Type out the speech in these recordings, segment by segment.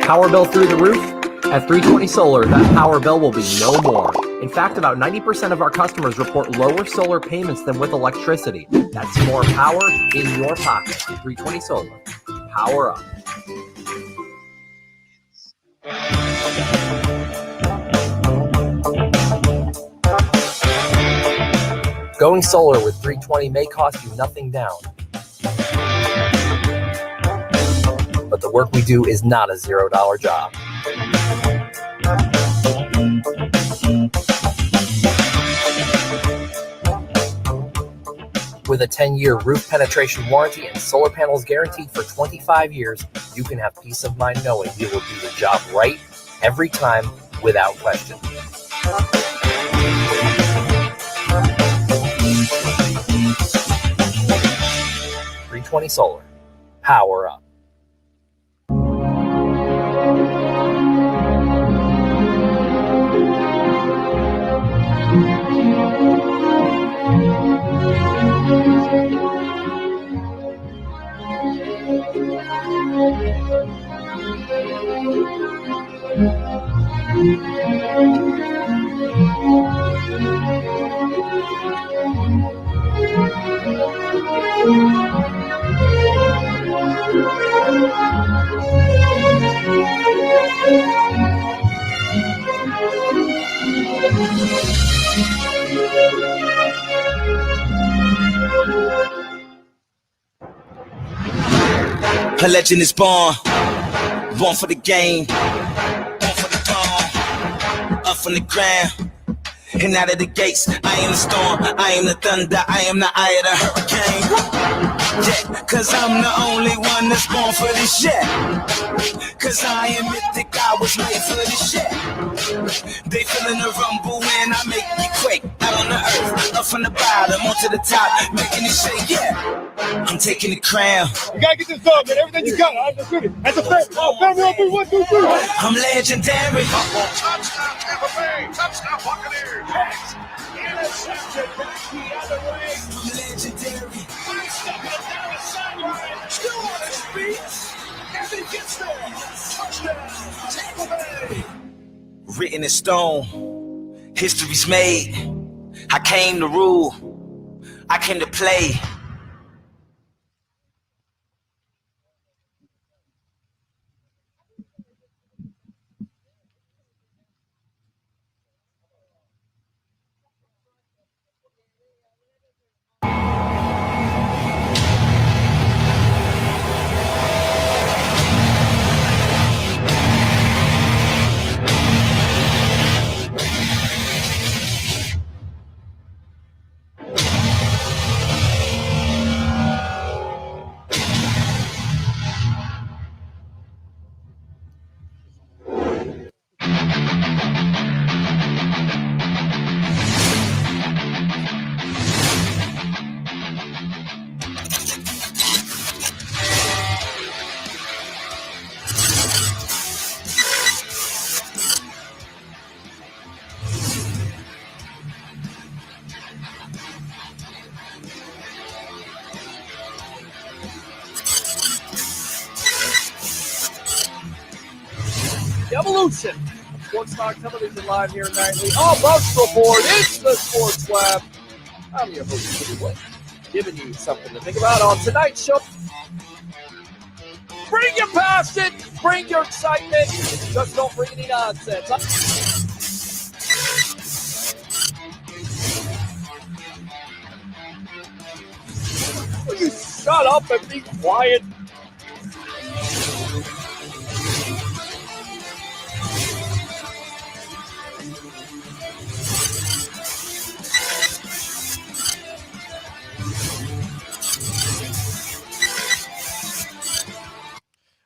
Power bill through the roof? At 320 Solar, that power bill will be no more. In fact, about 90% of our customers report lower solar payments than with electricity. That's more power in your pocket. 320 Solar. Power up. Going solar with 320 may cost you nothing down. But the work we do is not a $0 job. With a 10-year roof penetration warranty and solar panels guaranteed for 25 years, you can have peace of mind knowing you will do the job right every time without question. .320 Solar. Power up. A legend is born for the game, born for the dawn, up from the ground, and out of the gates. I am the storm, I am the thunder, I am the eye of the hurricane. Yeah, cause I'm the only one that's born for this shit. Cause I am mythic, I was made for this shit. They feeling the rumble when I make you quake. Out on the earth, up from the bottom, onto the top, making it shake, yeah. I'm taking the crown. You gotta get this done, man. Everything you got. All right, let's do it. That's a fact. Family on 3, 1, 2, 3. I'm legendary. Touchdown, Tampa Bay. Touchdown, Buccaneers. Yes. Interception back the other way. I'm legendary. Stepping it down the sideline. Still on his feet. And he gets there. Touchdown, Tampa Bay. Written in stone. History's made. I came to rule. I came to play. Evolution. Sports Talk Television live here nightly. All Bucs Report. It's the Sports Lab. I'm your host, Peter Blake, giving you something to think about on tonight's show. Bring your passion, bring your excitement, just don't bring any nonsense. Will you shut up and be quiet?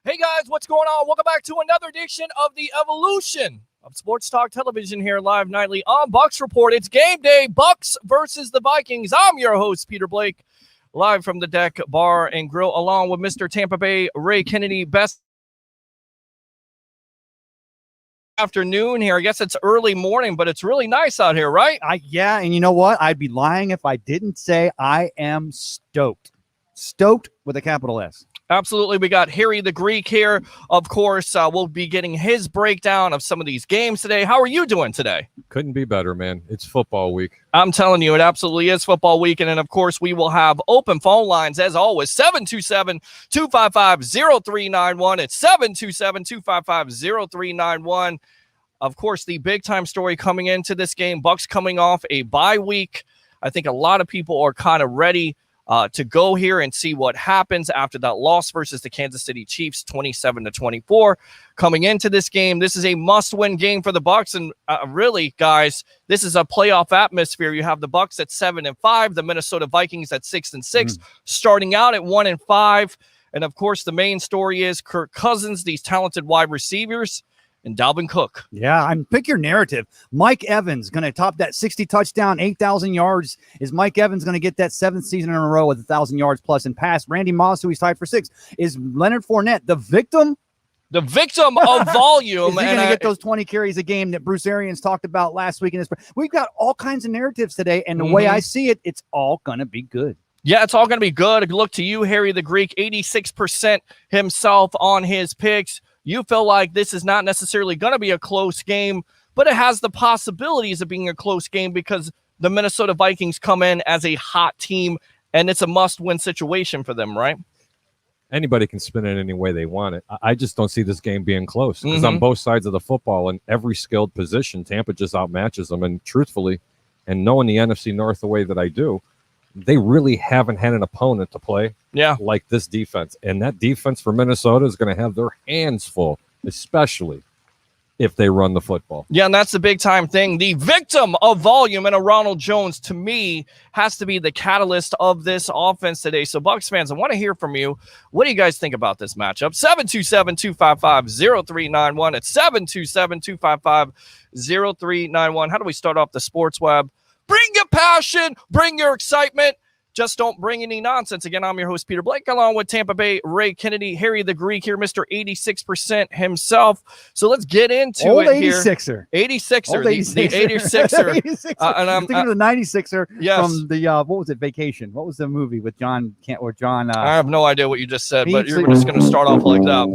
Hey guys, what's going on? Welcome back to another edition of the Evolution of Sports Talk Television here live nightly on Bucs Report. It's game day, Bucs versus the Vikings. I'm your host, Peter Blake, live from the Deck Bar and Grill, along with Mr. Tampa Bay Ray Kennedy. Best afternoon here. I guess it's early morning, but it's really nice out here, right? Yeah, and you know what? I'd be lying if I didn't say I am stoked. Stoked with a capital S. Absolutely. We got Harry the Greek here. Of course, we'll be getting his breakdown of some of these games today. How are you doing today? Couldn't be better, man. It's football week. I'm telling you, it absolutely is football week. And then, of course, we will have open phone lines, as always, 727-255-0391. It's 727-255-0391. Of course, the big-time story coming into this game, Bucs coming off a bye week. I think a lot of people are kind of ready to go here and see what happens after that loss versus the Kansas City Chiefs, 27-24. Coming into this game, this is a must-win game for the Bucs, and really, guys, this is a playoff atmosphere. You have the Bucs at 7-5, the Minnesota Vikings at 6-6, starting out at 1-5, and of course, the main story is Kirk Cousins, these talented wide receivers, and Dalvin Cook. Yeah, pick your narrative. Mike Evans going to top that 60 touchdown, 8,000 yards. Is Mike Evans going to get that 7th season in a row with 1,000 yards plus and pass? Randy Moss, who he's tied for 6. Is Leonard Fournette the victim? The victim of volume. Is he going to get those 20 carries a game that Bruce Arians talked about last week? We've got all kinds of narratives today, and the way I see it, it's all going to be good. Yeah, it's all going to be good. Look to you, Harry the Greek, 86% himself on his picks. You feel like this is not necessarily going to be a close game, but it has the possibilities of being a close game because the Minnesota Vikings come in as a hot team, and it's a must-win situation for them, right? Anybody can spin it any way they want it. I just don't see this game being close because on both sides of the football in every skilled position, Tampa just outmatches them. And truthfully, and knowing the NFC North the way that I do, they really haven't had an opponent to play like this defense. And that defense for Minnesota is going to have their hands full, especially if they run the football. Yeah, and that's the big-time thing. The victim of volume in a Ronald Jones, to me, has to be the catalyst of this offense today. So, Bucs fans, I want to hear from you. What do you guys think about this matchup? 727-255-0391. It's 727-255-0391. How do we start off the sports web? Bring your passion, bring your excitement. Just don't bring any nonsense. Again, I'm your host, Peter Blake, along with Tampa Bay Ray Kennedy, Harry the Greek here, Mr. 86% himself. So let's get into Old it here. 86er. 86er, the 86er. 86er. And I'm thinking of the 96er yes. from the, what was it, Vacation? What was the movie with John Kent or John? I have no idea what you just said, but you're just going to start off like that.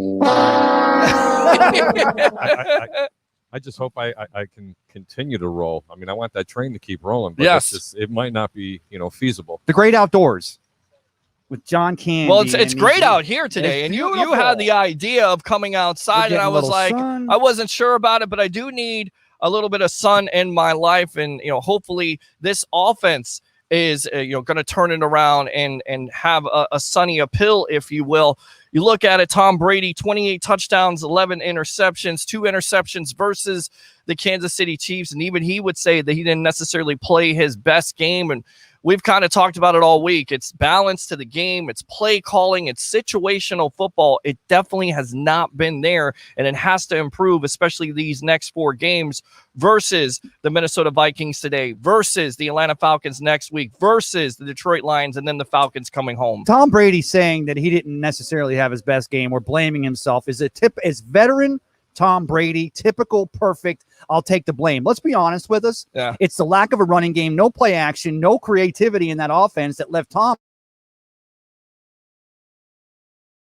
I just hope I can continue to roll. I mean, I want that train to keep rolling, but it might not be, feasible. The Great Outdoors with John Candy. Well, it's great out here today, and you had the idea of coming outside, and I was like, sun. I wasn't sure about it, but I do need a little bit of sun in my life, and hopefully this offense is going to turn it around and have a sunny appeal, if you will. You look at it, Tom Brady, 28 touchdowns, 11 interceptions, 2 interceptions versus the Kansas City Chiefs. And even he would say that he didn't necessarily play his best game. And we've kind of talked about it all week. It's balance to the game. It's play calling. It's situational football. It definitely has not been there, and it has to improve, especially these next 4 games versus the Minnesota Vikings today, versus the Atlanta Falcons next week, versus the Detroit Lions, and then the Falcons coming home. Tom Brady saying that he didn't necessarily have his best game or blaming himself is is veteran Tom Brady, typical, perfect. I'll take the blame. Let's be honest with us. Yeah. It's the lack of a running game, no play action, no creativity in that offense that left Tom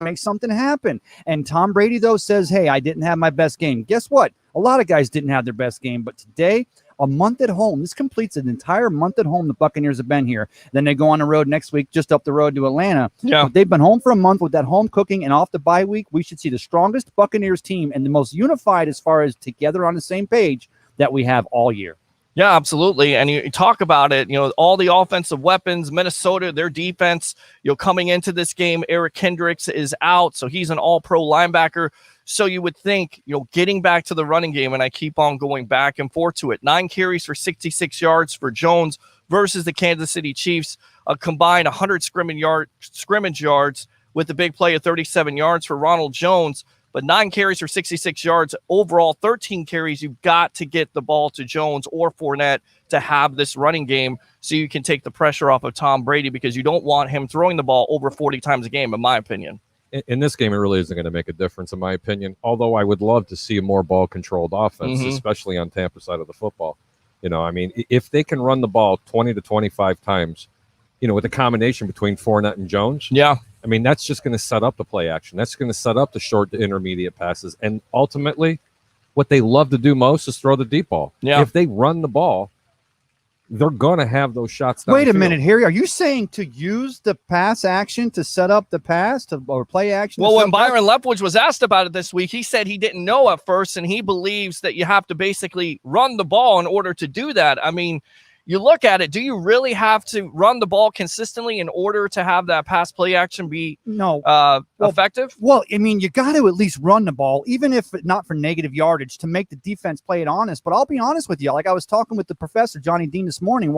make something happen. And Tom Brady, though, says, hey, I didn't have my best game. Guess what? A lot of guys didn't have their best game, but today, a month at home. This completes an entire month at home the Buccaneers have been here. Then they go on the road next week, just up the road to Atlanta. Yeah. But they've been home for a month with that home cooking, and off the bye week, we should see the strongest Buccaneers team and the most unified as far as together on the same page that we have all year. Yeah, absolutely. And you talk about it, all the offensive weapons, Minnesota, their defense, coming into this game, Eric Kendricks is out, so he's an all-pro linebacker. So you would think, getting back to the running game, and I keep on going back and forth to it, 9 carries for 66 yards for Jones versus the Kansas City Chiefs, a combined 100 scrimmage yards with the big play of 37 yards for Ronald Jones. But 9 carries for 66 yards, overall 13 carries. You've got to get the ball to Jones or Fournette to have this running game so you can take the pressure off of Tom Brady, because you don't want him throwing the ball over 40 times a game, in my opinion. In this game, it really isn't going to make a difference, in my opinion, although I would love to see a more ball-controlled offense, especially on Tampa's side of the football. If they can run the ball 20 to 25 times with the combination between Fournette and Jones. Yeah. I mean, that's just going to set up the play action. That's going to set up the short to intermediate passes. And ultimately, what they love to do most is throw the deep ball. Yeah. If they run the ball, they're going to have those shots downfield. Wait a minute, Harry. Are you saying to use the pass action to set up the pass or play action? Well, when Byron Leftwich was asked about it this week, he said he didn't know at first, and he believes that you have to basically run the ball in order to do that. I mean, you look at it, do you really have to run the ball consistently in order to have that pass play action be effective? Well, I mean, you got to at least run the ball, even if not for negative yardage, to make the defense play it honest. But I'll be honest with you. Like I was talking with the professor, Johnny Dean, this morning,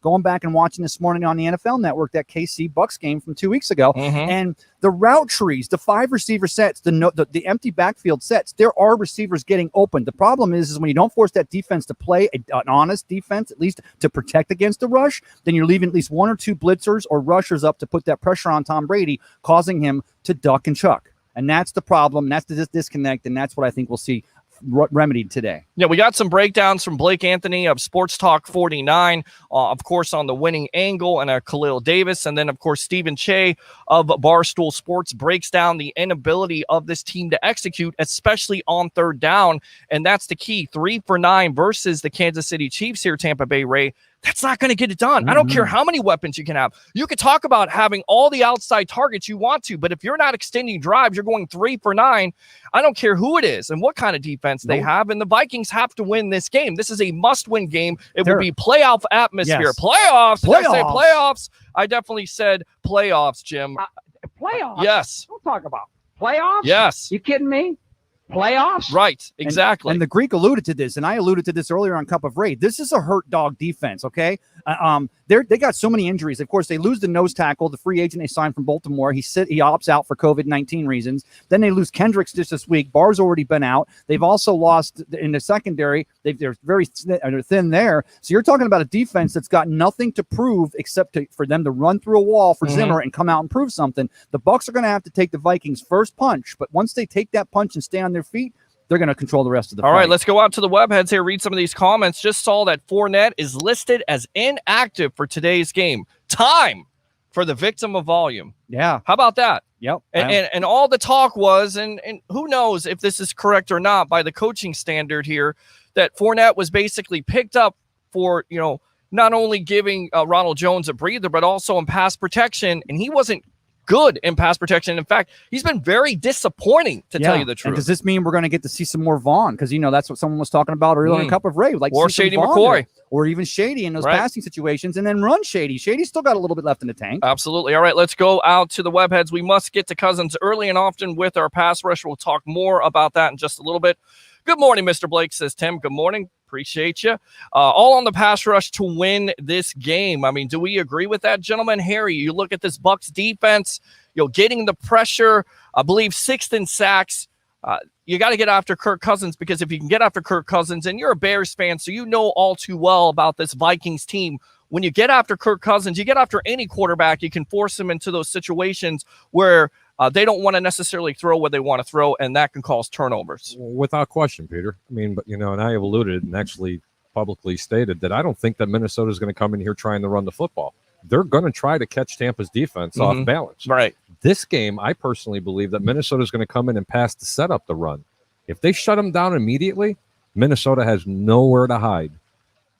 going back and watching this morning on the NFL Network, that KC Bucs game from 2 weeks ago. And the route trees, the 5 receiver sets, the empty backfield sets, there are receivers getting open. The problem is when you don't force that defense to play an honest defense, at least to protect against the rush, then you're leaving at least 1 or 2 blitzers or rushers up to put that pressure on Tom Brady, causing him to duck and chuck. And that's the problem. That's the disconnect. And that's what I think we'll see remedied today. Yeah, we got some breakdowns from Blake Anthony of Sports Talk 49, of course, on the winning angle, and Khalil Davis. And then, of course, Stephen Che of Barstool Sports breaks down the inability of this team to execute, especially on third down. And that's the key. 3 for 9 versus the Kansas City Chiefs here, Tampa Bay Ray. That's not going to get it done. I don't care how many weapons you can have. You could talk about having all the outside targets you want to, but if you're not extending drives, you're going 3 for 9. I don't care who it is and what kind of defense they have, and the Vikings have to win this game. This is a must-win game. It would be playoff atmosphere. Yes. Playoffs. Did I say playoffs? I definitely said playoffs, Jim. Playoffs? Yes. Don't talk about playoffs? Yes. You kidding me? Playoffs? Right, exactly. And the Greek alluded to this, and I alluded to this earlier on Cup of Ray. This is a hurt dog defense, okay? They got so many injuries. Of course, they lose the nose tackle, the free agent they signed from Baltimore. He opts out for COVID-19 reasons. Then they lose Kendricks just this week. Barr's already been out. They've also lost in the secondary. They're very thin there. So you're talking about a defense that's got nothing to prove except for them to run through a wall for Zimmer and come out and prove something. The Bucs are going to have to take the Vikings' first punch, but once they take that punch and stay on their feet, they're going to control the rest of the fight. All right, let's go out to the webheads here, read some of these comments. Just saw that Fournette is listed as inactive for today's game. Time for the victim of volume. Yeah. How about that? Yep. And all the talk was, and who knows if this is correct or not by the coaching standard here, that Fournette was basically picked up for, not only giving Ronald Jones a breather, but also in pass protection, and he wasn't good in pass protection. In fact, he's been very disappointing, to tell you the truth. And does this mean we're going to get to see some more Vaughn? Because, that's what someone was talking about earlier in Cup of Ray. Like or Shady McCoy. Or even Shady in those passing situations, and then run Shady. Shady's still got a little bit left in the tank. Absolutely. All right, let's go out to the webheads. We must get to Cousins early and often with our pass rush. We'll talk more about that in just a little bit. Good morning, Mr. Blake, says Tim. Good morning. Appreciate you. All on the pass rush to win this game. I mean, do we agree with that, gentlemen? Harry, you look at this Bucs defense, getting the pressure, I believe 6th in sacks. You got to get after Kirk Cousins, because if you can get after Kirk Cousins, and you're a Bears fan, so you know all too well about this Vikings team, when you get after Kirk Cousins, you get after any quarterback, you can force them into those situations where they don't want to necessarily throw what they want to throw, and that can cause turnovers. Without question, Peter. I mean, but and I have alluded and actually publicly stated that I don't think that Minnesota is going to come in here trying to run the football. They're going to try to catch Tampa's defense off balance. Right. This game, I personally believe that Minnesota is going to come in and pass to set up the run. If they shut them down immediately, Minnesota has nowhere to hide.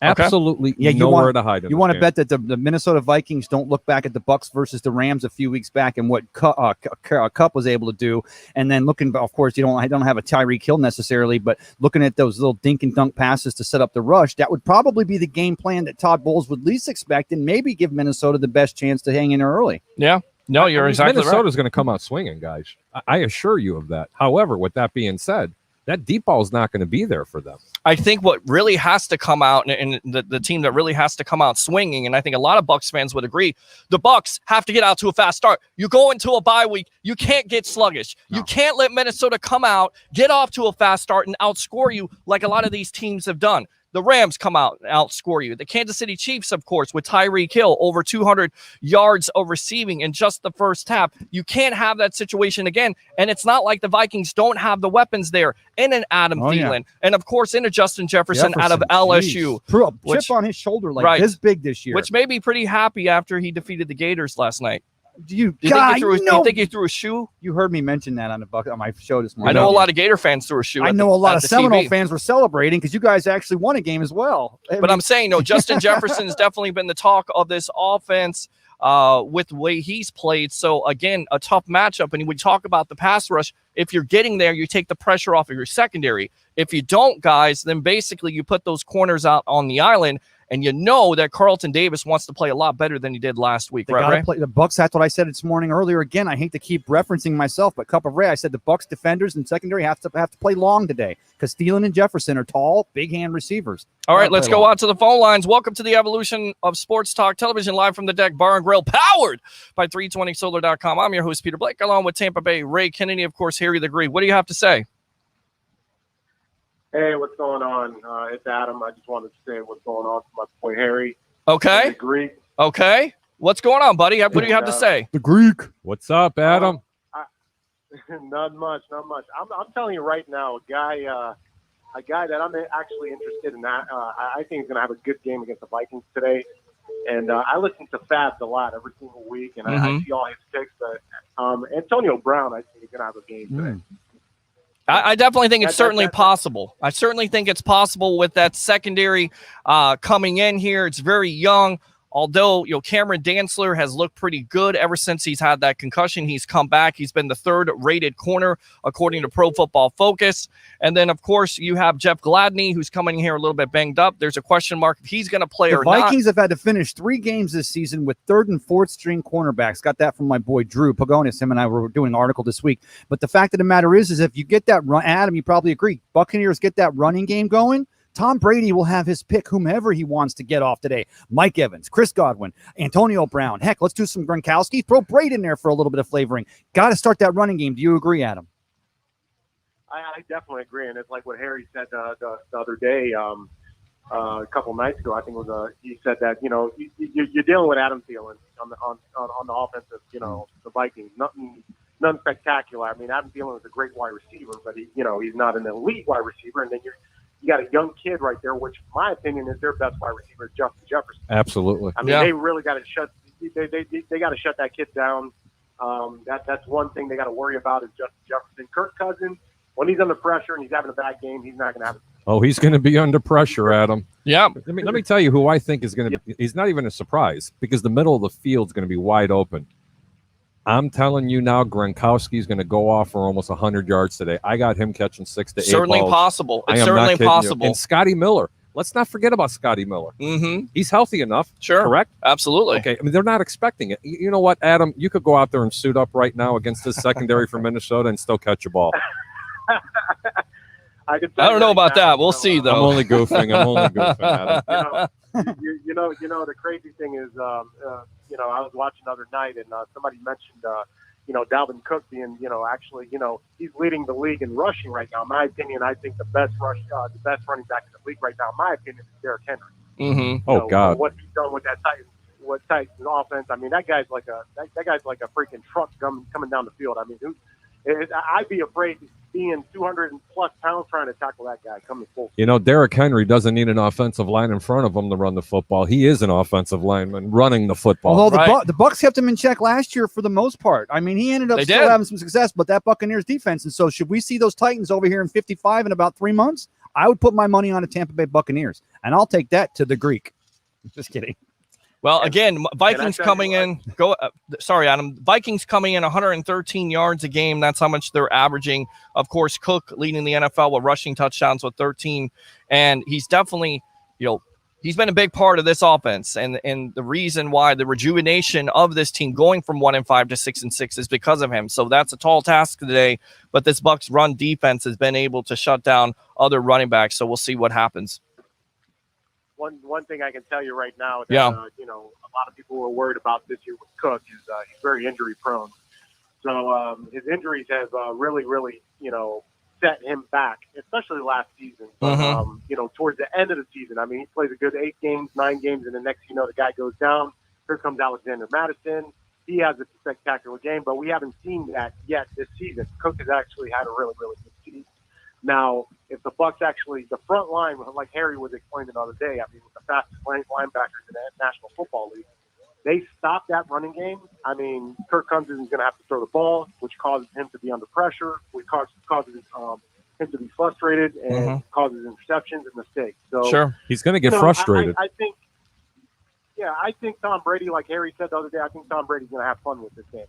Absolutely nowhere to hide. You want to bet that the Minnesota Vikings don't look back at the Bucs versus the Rams a few weeks back and what Cup was able to do, and then looking, of course, I don't have a Tyreek Hill necessarily, but looking at those little dink and dunk passes to set up the rush, that would probably be the game plan that Todd Bowles would least expect, and maybe give Minnesota the best chance to hang in early. Yeah. No, you're exactly right. Minnesota's going to come out swinging, guys. I assure you of that. However, with that being said, that deep ball is not going to be there for them. I think what really has to come out, and the team that really has to come out swinging, and I think a lot of Bucs fans would agree, the Bucs have to get out to a fast start. You go into a bye week, you can't get sluggish. No. You can't let Minnesota come out, get off to a fast start, and outscore you like a lot of these teams have done. The Rams come out and outscore you. The Kansas City Chiefs, of course, with Tyreek Hill, over 200 yards of receiving in just the first half. You can't have that situation again. And it's not like the Vikings don't have the weapons there in an Adam Thielen. And, of course, in a Justin Jefferson out of LSU. Chip on his shoulder like this big this year. Which made me pretty happy after he defeated the Gators last night. Do you think he threw a shoe? You heard me mention that on my show this morning. I know a lot of Gator fans threw a shoe. I know a lot of Seminole fans were celebrating because you guys actually won a game as well. But I'm saying, no, Justin Jefferson's definitely been the talk of this offense with the way he's played. So, again, a tough matchup. And we talk about the pass rush. If you're getting there, you take the pressure off of your secondary. If you don't, guys, then basically you put those corners out on the island. And you know that Carlton Davis wants to play a lot better than he did last week, right? The Bucs. That's what I said this morning earlier. Again, I hate to keep referencing myself, but Cup of Ray, I said the Bucs defenders and secondary have to play long today because Thielen and Jefferson are tall, big hand receivers. All right, let's go out to the phone lines. Welcome to the evolution of Sports Talk Television, live from the Deck Bar and Grill, powered by 320solar.com. I'm your host, Peter Blake, along with Tampa Bay Ray Kennedy, of course, Harry the Greek. What do you have to say? Hey, what's going on? It's Adam. I just wanted to say what's going on for my boy Harry. Okay. The Greek. Okay. What's going on, buddy? What do you have to say? The Greek. What's up, Adam? Not much. I'm telling you right now, a guy that I'm actually interested in. I think he's going to have a good game against the Vikings today. And I listen to Fabs a lot every single week, and I see all his picks. But Antonio Brown, I think he's going to have a game today. I definitely think it's certainly possible. I certainly think it's possible with that secondary coming in here. It's very young. Although, Cameron Dantzler has looked pretty good ever since he's had that concussion. He's come back. He's been the third-rated corner, according to Pro Football Focus. And then, of course, you have Jeff Gladney, who's coming here a little bit banged up. There's a question mark if he's going to play or not. The Vikings have had to finish 3 games this season with third- and fourth-string cornerbacks. Got that from my boy Drew Pagonis. Him and I were doing an article this week. But the fact of the matter is if you get that run, Adam, you probably agree, Buccaneers get that running game going, Tom Brady will have his pick whomever he wants to get off today. Mike Evans, Chris Godwin, Antonio Brown. Heck, let's do some Gronkowski. Throw Brady in there for a little bit of flavoring. Got to start that running game. Do you agree, Adam? I definitely agree, and it's like what Harry said the other day, a couple nights ago. I think it was he said that you're dealing with Adam Thielen on the offensive, the Vikings. Nothing spectacular. I mean, Adam Thielen is a great wide receiver, but he's not an elite wide receiver, and then you got a young kid right there, which, in my opinion, is their best wide receiver, Justin Jefferson. Absolutely. I mean, they really got to shut. They got to shut that kid down. That's one thing they got to worry about is Justin Jefferson. Kirk Cousins, when he's under pressure and he's having a bad game, he's not going to have. Oh, he's going to be under pressure, Adam. Yeah. Let me tell you who I think is going to be. He's not even a surprise because the middle of the field is going to be wide open. I'm telling you now, Gronkowski is going to go off for almost 100 yards today. I got him catching 6 to 8 certainly balls. Possible. It's I am certainly not kidding possible. You. And Scotty Miller. Let's not forget about Scotty Miller. Mm-hmm. He's healthy enough. Sure. Correct? Absolutely. Okay. I mean, they're not expecting it. You know what, Adam? You could go out there and suit up right now against this secondary for Minnesota and still catch a ball. I don't know about that. We'll see, though. I'm only goofing, Adam. The crazy thing is, I was watching the other night and somebody mentioned, Dalvin Cook being, he's leading the league in rushing right now. In my opinion, I think the best running back in the league right now, in my opinion, is Derrick Henry. Mm-hmm. God. What he's done with that Titans offense. I mean, that guy's like a freaking truck coming down the field. I mean, I'd be afraid being 200+ pounds trying to tackle that guy coming full. Derrick Henry doesn't need an offensive line in front of him to run the football. He is an offensive lineman running the football. Although the Bucs kept him in check last year for the most part. I mean, he ended up still having some success, but that Buccaneers defense. And so should we see those Titans over here in 55 in about 3 months? I would put my money on the Tampa Bay Buccaneers, and I'll take that to the Greek. Just kidding. Well, again, Vikings coming in. Sorry, Adam. Vikings coming in 113 yards a game. That's how much they're averaging. Of course, Cook leading the NFL with rushing touchdowns with 13, and he's definitely, he's been a big part of this offense. And the reason why the rejuvenation of this team going from 1-5 to 6-6 is because of him. So that's a tall task today. But this Bucs run defense has been able to shut down other running backs. So we'll see what happens. One thing I can tell you right now that a lot of people were worried about this year with Cook is he's very injury prone. So his injuries have really set him back, especially last season. But, towards the end of the season, I mean, he plays a good 8 games, 9 games, and the next the guy goes down. Here comes Alexander Madison. He has a spectacular game, but we haven't seen that yet this season. Cook has actually had a really, really good season. Now, if the Bucs actually, the front line, like Harry was explaining the other day, I mean, with the fastest linebackers in the National Football League, they stop that running game. I mean, Kirk Cousins is going to have to throw the ball, which causes him to be under pressure, which causes him to be frustrated, and causes interceptions and mistakes. So Sure. He's going to get frustrated. I think Tom Brady, like Harry said the other day, I think Tom Brady's going to have fun with this game.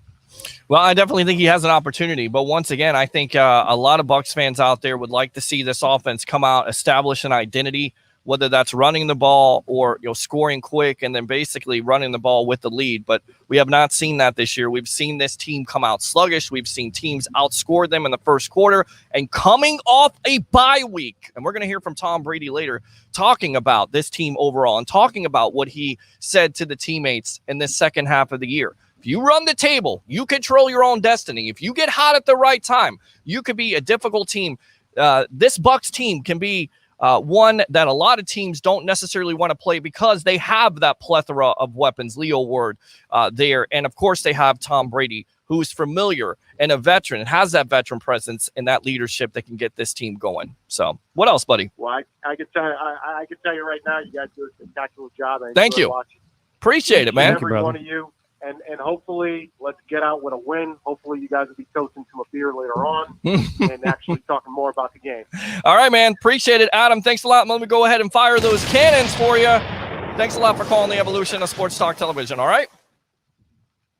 Well, I definitely think he has an opportunity. But once again, I think a lot of Bucs fans out there would like to see this offense come out, establish an identity, whether that's running the ball or scoring quick and then basically running the ball with the lead. But we have not seen that this year. We've seen this team come out sluggish. We've seen teams outscore them in the first quarter. And coming off a bye week, and we're going to hear from Tom Brady later, talking about this team overall and talking about what he said to the teammates in this second half of the year. If you run the table, you control your own destiny. If you get hot at the right time, you could be a difficult team. This Bucs team can be one that a lot of teams don't necessarily want to play because they have that plethora of weapons. Leo Ward there. And, of course, they have Tom Brady, who's familiar and a veteran and has that veteran presence and that leadership that can get this team going. So what else, buddy? Well, I can tell you right now, you guys do a spectacular job. Thank you. Watching. Appreciate it, man. Every one of you. And hopefully, let's get out with a win. Hopefully, you guys will be toasting to a beer later on and actually talking more about the game. All right, man. Appreciate it, Adam. Thanks a lot. Let me go ahead and fire those cannons for you. Thanks a lot for calling the Evolution of Sports Talk Television. All right?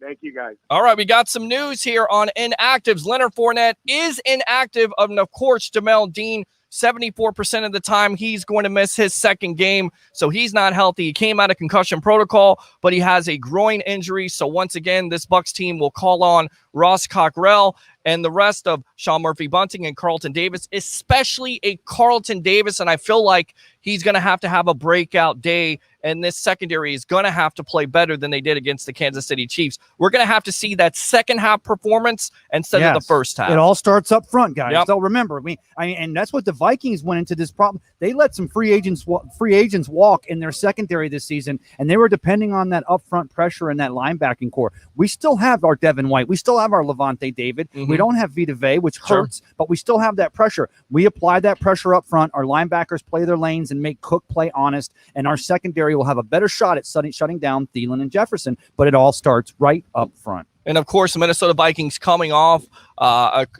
Thank you, guys. All right, we got some news here on inactives. Leonard Fournette is inactive, and of course, Jamel Dean. 74% of the time, he's going to miss his second game, so he's not healthy. He came out of concussion protocol, but he has a groin injury. So once again, this Bucs team will call on Ross Cockrell and the rest of Sean Murphy-Bunting and Carlton Davis, especially a Carlton Davis, and I feel like he's going to have a breakout day, and this secondary is going to have to play better than they did against the Kansas City Chiefs. We're going to have to see that second half performance instead of the first half. It all starts up front, guys. Yep. So remember, and that's what the Vikings went into this problem. They let some free agents walk in their secondary this season, and they were depending on that upfront pressure and that linebacking core. We still have our Devin White. We still have our Levante David. We don't have Vita Vea, which hurts, but we still have that pressure. We apply that pressure up front. Our linebackers play their lanes and make Cook play honest, and our secondary will have a better shot at shutting down Thielen and Jefferson, but it all starts right up front. And, of course, the Minnesota Vikings coming off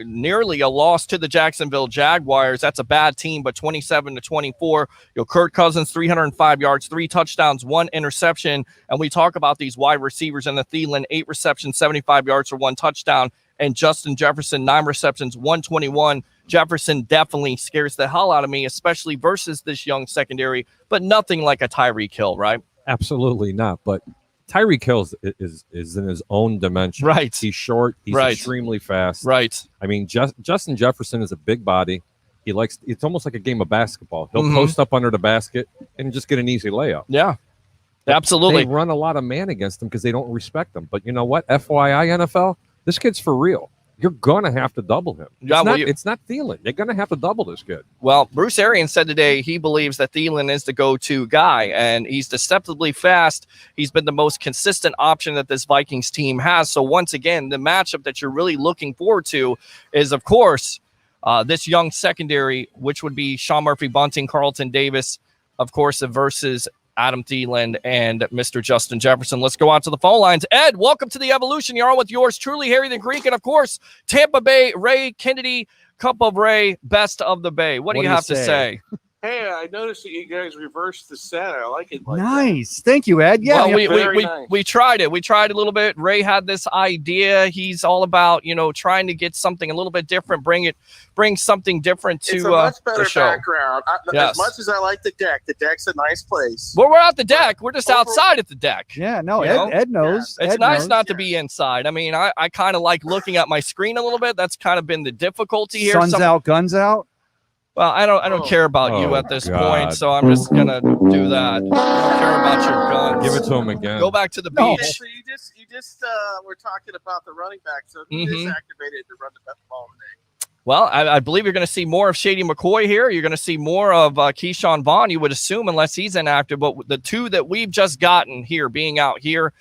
nearly a loss to the Jacksonville Jaguars. That's a bad team, but 27-24. Kirk Cousins, 305 yards, 3 touchdowns, 1 interception. And we talk about these wide receivers and the Thielen, 8 receptions, 75 yards for 1 touchdown. And Justin Jefferson, 9 receptions, 121. Jefferson definitely scares the hell out of me, especially versus this young secondary, but nothing like a Tyreek Hill, right? Absolutely not. But Tyreek Hill is in his own dimension. Right. He's short. He's extremely fast. Right. I mean, Justin Jefferson is a big body. It's almost like a game of basketball. He'll post up under the basket and just get an easy layup. Yeah. Absolutely. They run a lot of man against him because they don't respect him. But you know what? FYI, NFL, this kid's for real. You're going to have to double him. It's not Thielen. You're going to have to double this kid. Well, Bruce Arians said today he believes that Thielen is the go-to guy, and he's deceptively fast. He's been the most consistent option that this Vikings team has. So once again, the matchup that you're really looking forward to is, of course, this young secondary, which would be Sean Murphy-Bunting, Carlton Davis, of course, versus Adam Thielen and Mr. Justin Jefferson. Let's go out to the phone lines. Ed, welcome to the Evolution. You're on with yours truly, Harry the Greek, and of course, Tampa Bay, Ray Kennedy, Cup of Ray, best of the Bay. What do you have to say? Hey, I noticed that you guys reversed the set. I like it. Nice. Thank you, Ed. Yeah, well, we tried it. We tried a little bit. Ray had this idea. He's all about, trying to get something a little bit different, bring something different to it's a much better the show. Background. As much as I like the deck's a nice place. Well, we're at the deck. We're just outside at the deck. Yeah, no, Ed knows. It's Ed nice knows. not to be inside. I mean, I kind of like looking at my screen a little bit. That's kind of been the difficulty here. Sun's out, guns out. Well, I don't care about you at this point, so I'm just gonna do that. I don't care about your guns. Give it to him again. Go back to the Okay, beach. so you just were talking about the running back, so he just activated to run the ball today. Well, I believe you're going to see more of Shady McCoy here. You're going to see more of Keyshawn Vaughn, you would assume, unless he's inactive. But the two that we've just gotten here, being out here,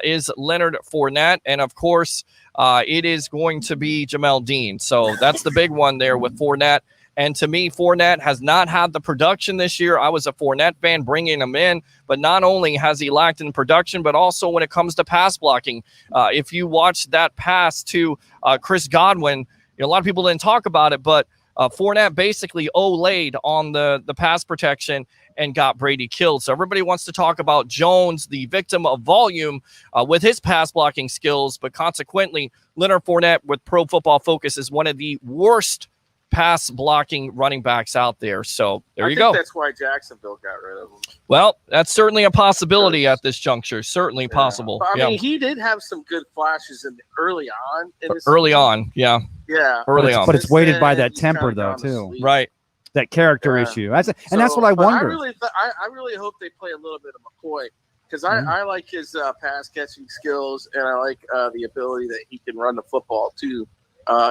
is Leonard Fournette. And, of course, it is going to be Jamel Dean. So that's the big one there with Fournette. And to me, Fournette has not had the production this year. I was a Fournette fan bringing him in, but not only has he lacked in production, but also when it comes to pass blocking. If you watch that pass to Chris Godwin, a lot of people didn't talk about it, but Fournette basically laid on the pass protection and got Brady killed. So everybody wants to talk about Jones, the victim of volume, with his pass blocking skills, but consequently, Leonard Fournette with Pro Football Focus is one of the worst pass blocking running backs out there. So there you go. That's why Jacksonville got rid of him. Well, that's certainly a possibility at this juncture. Certainly possible. But, I mean, he did have some good flashes early on. Early on, yeah. Yeah. Early on. But it's weighted by that temper, though, too. Right. That character issue. That's what I wonder. I really hope they play a little bit of McCoy because I like his pass catching skills and I like the ability that he can run the football, too.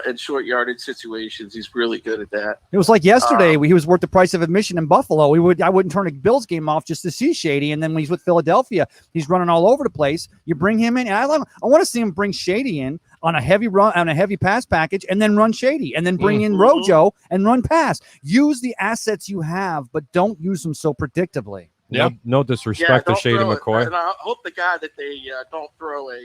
In short yardage situations, he's really good at that. It was like yesterday. He was worth the price of admission in Buffalo. I wouldn't turn a Bills game off just to see Shady. And then when he's with Philadelphia, he's running all over the place. You bring him in, and I want to see him bring Shady in on a heavy run, on a heavy pass package, and then run Shady, and then bring in Rojo and run pass. Use the assets you have, but don't use them so predictably. Yeah, no disrespect to Shady McCoy. And I hope to God that they don't throw a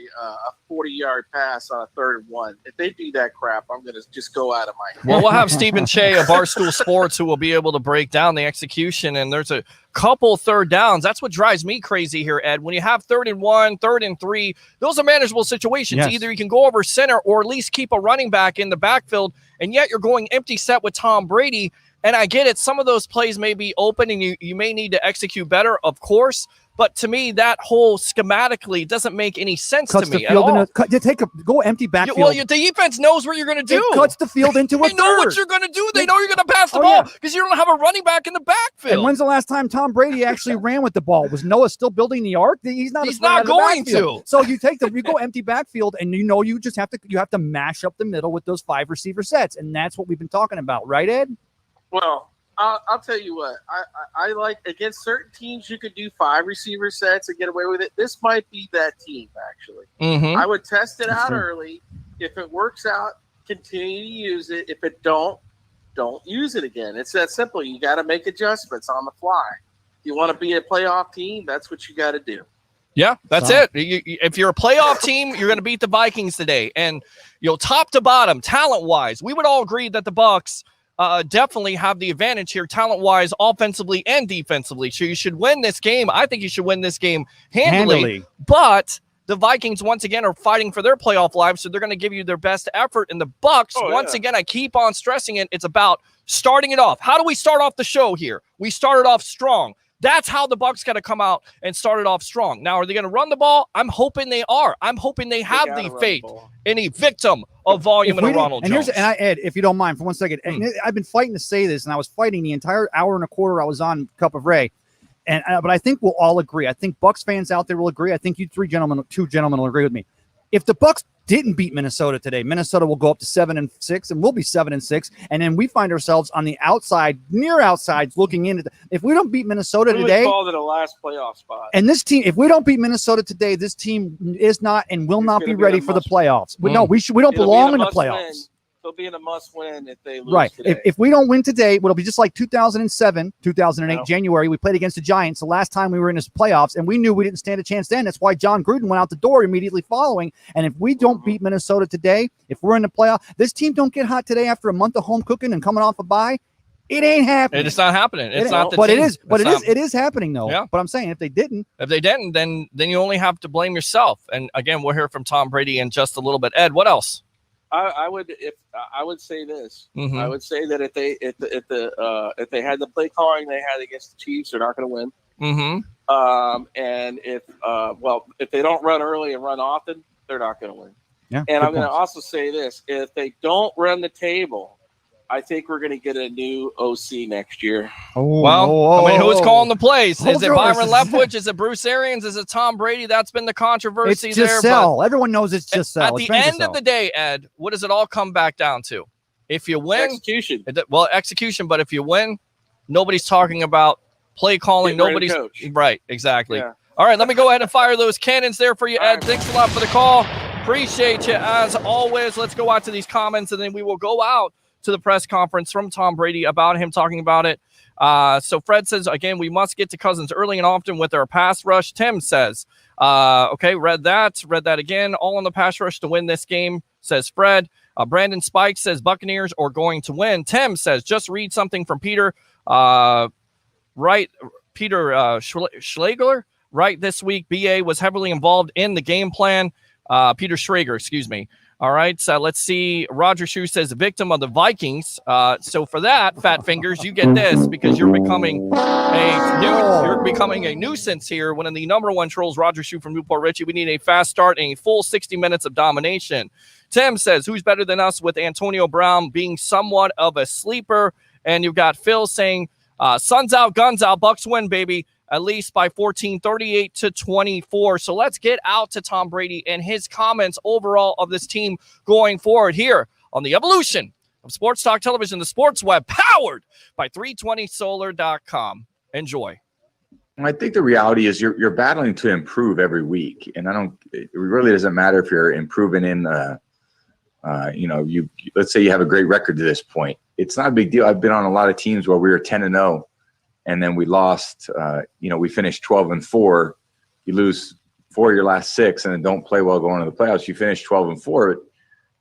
40-yard pass on a 3rd and 1. If they do that crap, I'm going to just go out of my. Well, we'll have Stephen Shea of Barstool Sports who will be able to break down the execution. And there's a couple 3rd downs. That's what drives me crazy here, Ed. When you have 3rd and 1, 3rd and 3, those are manageable situations. Yes. Either you can go over center or at least keep a running back in the backfield, and yet you're going empty set with Tom Brady. And I get it. Some of those plays may be open and you may need to execute better, of course. But to me, that whole schematically doesn't make any sense to me at all. Go empty backfield. Well, the defense knows what you're going to do. It cuts the field into a They know what you're going to do. They know you're going to pass the ball because you don't have a running back in the backfield. And when's the last time Tom Brady actually ran with the ball? Was Noah still building the ark? He's not going to. So you go empty backfield, and you just have to mash up the middle with those 5 receiver sets, and that's what we've been talking about, right, Ed? Well, I'll tell you what. I like against certain teams you could do 5 receiver sets and get away with it. This might be that team actually. Mm-hmm. I would test it out early. If it works out, continue to use it. If it don't use it again. It's that simple. You got to make adjustments on the fly. You want to be a playoff team, that's what you got to do. Yeah, that's it. If you're a playoff team, you're going to beat the Vikings today. And top to bottom, talent-wise, we would all agree that the Bucs definitely have the advantage here talent-wise, offensively and defensively. So you should win this game. I think you should win this game handily. But the Vikings, once again, are fighting for their playoff lives, so they're going to give you their best effort. And the Bucs, again, I keep on stressing it, it's about starting it off. How do we start off the show here? We started off strong. That's how the Bucs got to come out and start it off strong. Now, are they going to run the ball? I'm hoping they are. I'm hoping they have the faith in a victim of volume in a Ronald Jones. Ed, if you don't mind, for 1 second, I've been fighting to say this, and I was fighting the entire hour and a quarter I was on Cup of Ray. But I think we'll all agree. I think Bucs fans out there will agree. I think you two gentlemen will agree with me. If the Bucs didn't beat Minnesota today, Minnesota will go up to 7-6, and we'll be 7-6. And then we find ourselves on the outside, near outsides, looking into. If we don't beat Minnesota today, fall to the last playoff spot. And this team, if we don't beat Minnesota today, this team is not and will not be ready for the playoffs. No, we don't belong in the playoffs. They'll be in a must-win if they lose. Right. Today. If we don't win today, it'll be just like 2007, 2008, January. We played against the Giants the last time we were in the playoffs, and we knew we didn't stand a chance then. That's why John Gruden went out the door immediately following. And if we don't beat Minnesota today, if we're in the playoff, this team don't get hot today after a month of home cooking and coming off a bye. It ain't happening. It's not happening. It's not the but team. It is. But it is happening though. Yeah. But I'm saying if they didn't, then you only have to blame yourself. And again, we'll hear from Tom Brady in just a little bit. Ed, what else? I would say this. Mm-hmm. I would say that if they had the play calling they had against the Chiefs, they're not going to win. Mm-hmm. And if they don't run early and run often, they're not going to win. Yeah. And I'm going to also say this: if they don't run the table, I think we're going to get a new OC next year. Who's calling the plays? Is it Byron Leftwich? Is it Bruce Arians? Is it Tom Brady? That's been the controversy it's there. Giselle. Everyone knows it's Giselle. At the end of the day, Ed, what does it all come back down to? If you win, Execution. execution. But if you win, nobody's talking about play calling. Get ready to Nobody's coach. right. Exactly. Yeah. All right, let me go ahead and fire those cannons there for you, All Ed. right. Thanks a lot for the call. Appreciate you as always. Let's go out to these comments, and then we will go out to the press conference from Tom Brady about him talking about it. So Fred says, again, we must get to Cousins early and often with our pass rush. Tim says, okay, read that again. All on the pass rush to win this game, says Fred. Brandon Spike says Buccaneers are going to win. Tim says, just read something from Peter. Peter Schlegler. Right this week, BA was heavily involved in the game plan. Peter Schrager, excuse me. All right, so let's see. Roger Shue says victim of the Vikings. So for that, Fat Fingers, you get this because you're becoming a nuisance here. One of the number one trolls, Roger Shue from Newport Richie. We need a fast start and a full 60 minutes of domination. Tim says, who's better than us with Antonio Brown being somewhat of a sleeper? And you've got Phil saying, sun's out, guns out, Bucs win, baby. At least by 14, 38-24. So let's get out to Tom Brady and his comments overall of this team going forward here on the evolution of Sports Talk Television, the sports web, powered by 320solar.com. Enjoy. I think the reality is you're battling to improve every week, and it really doesn't matter if you're improving in let's say you have a great record to this point. It's not a big deal. I've been on a lot of teams where we were 10-0. And then we lost, we finished 12-4. You lose 4 of your last 6 and then don't play well going to the playoffs. You finish 12-4,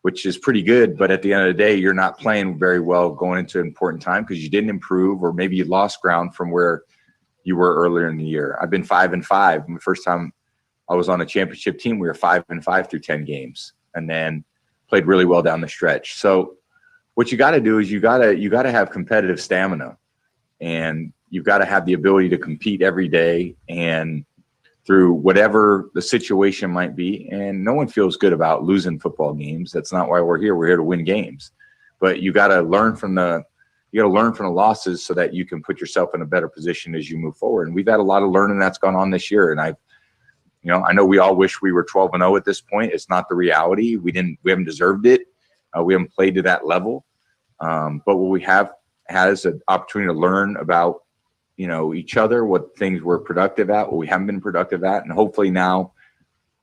which is pretty good. But at the end of the day, you're not playing very well going into an important time because you didn't improve, or maybe you lost ground from where you were earlier in the year. I've been 5-5. The first time I was on a championship team, we were 5-5 through 10 games and then played really well down the stretch. So what you got to do is you got to have competitive stamina, and you've got to have the ability to compete every day and through whatever the situation might be. And no one feels good about losing football games. That's not why we're here. We're here to win games. But you got to learn from the losses so that you can put yourself in a better position as you move forward. And we've had a lot of learning that's gone on this year. And I know we all wish we were 12-0 at this point. It's not the reality. We haven't deserved it. We haven't played to that level. But what we have has an opportunity to learn about each other, what things we're productive at, what we haven't been productive at. And hopefully now,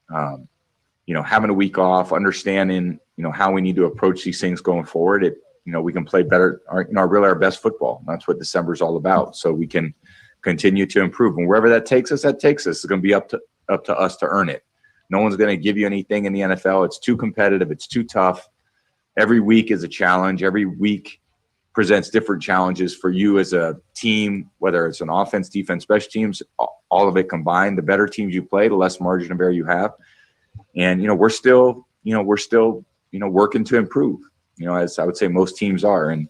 having a week off, understanding, how we need to approach these things going forward, we can play better, our best football. That's what December is all about. So we can continue to improve. And wherever that takes us, It's going to be up to us to earn it. No one's going to give you anything in the NFL. It's too competitive. It's too tough. Every week is a challenge. Every week presents different challenges for you as a team, whether it's an offense, defense, special teams, all of it combined. The better teams you play, the less margin of error you have. And, we're still working to improve, as I would say most teams are. And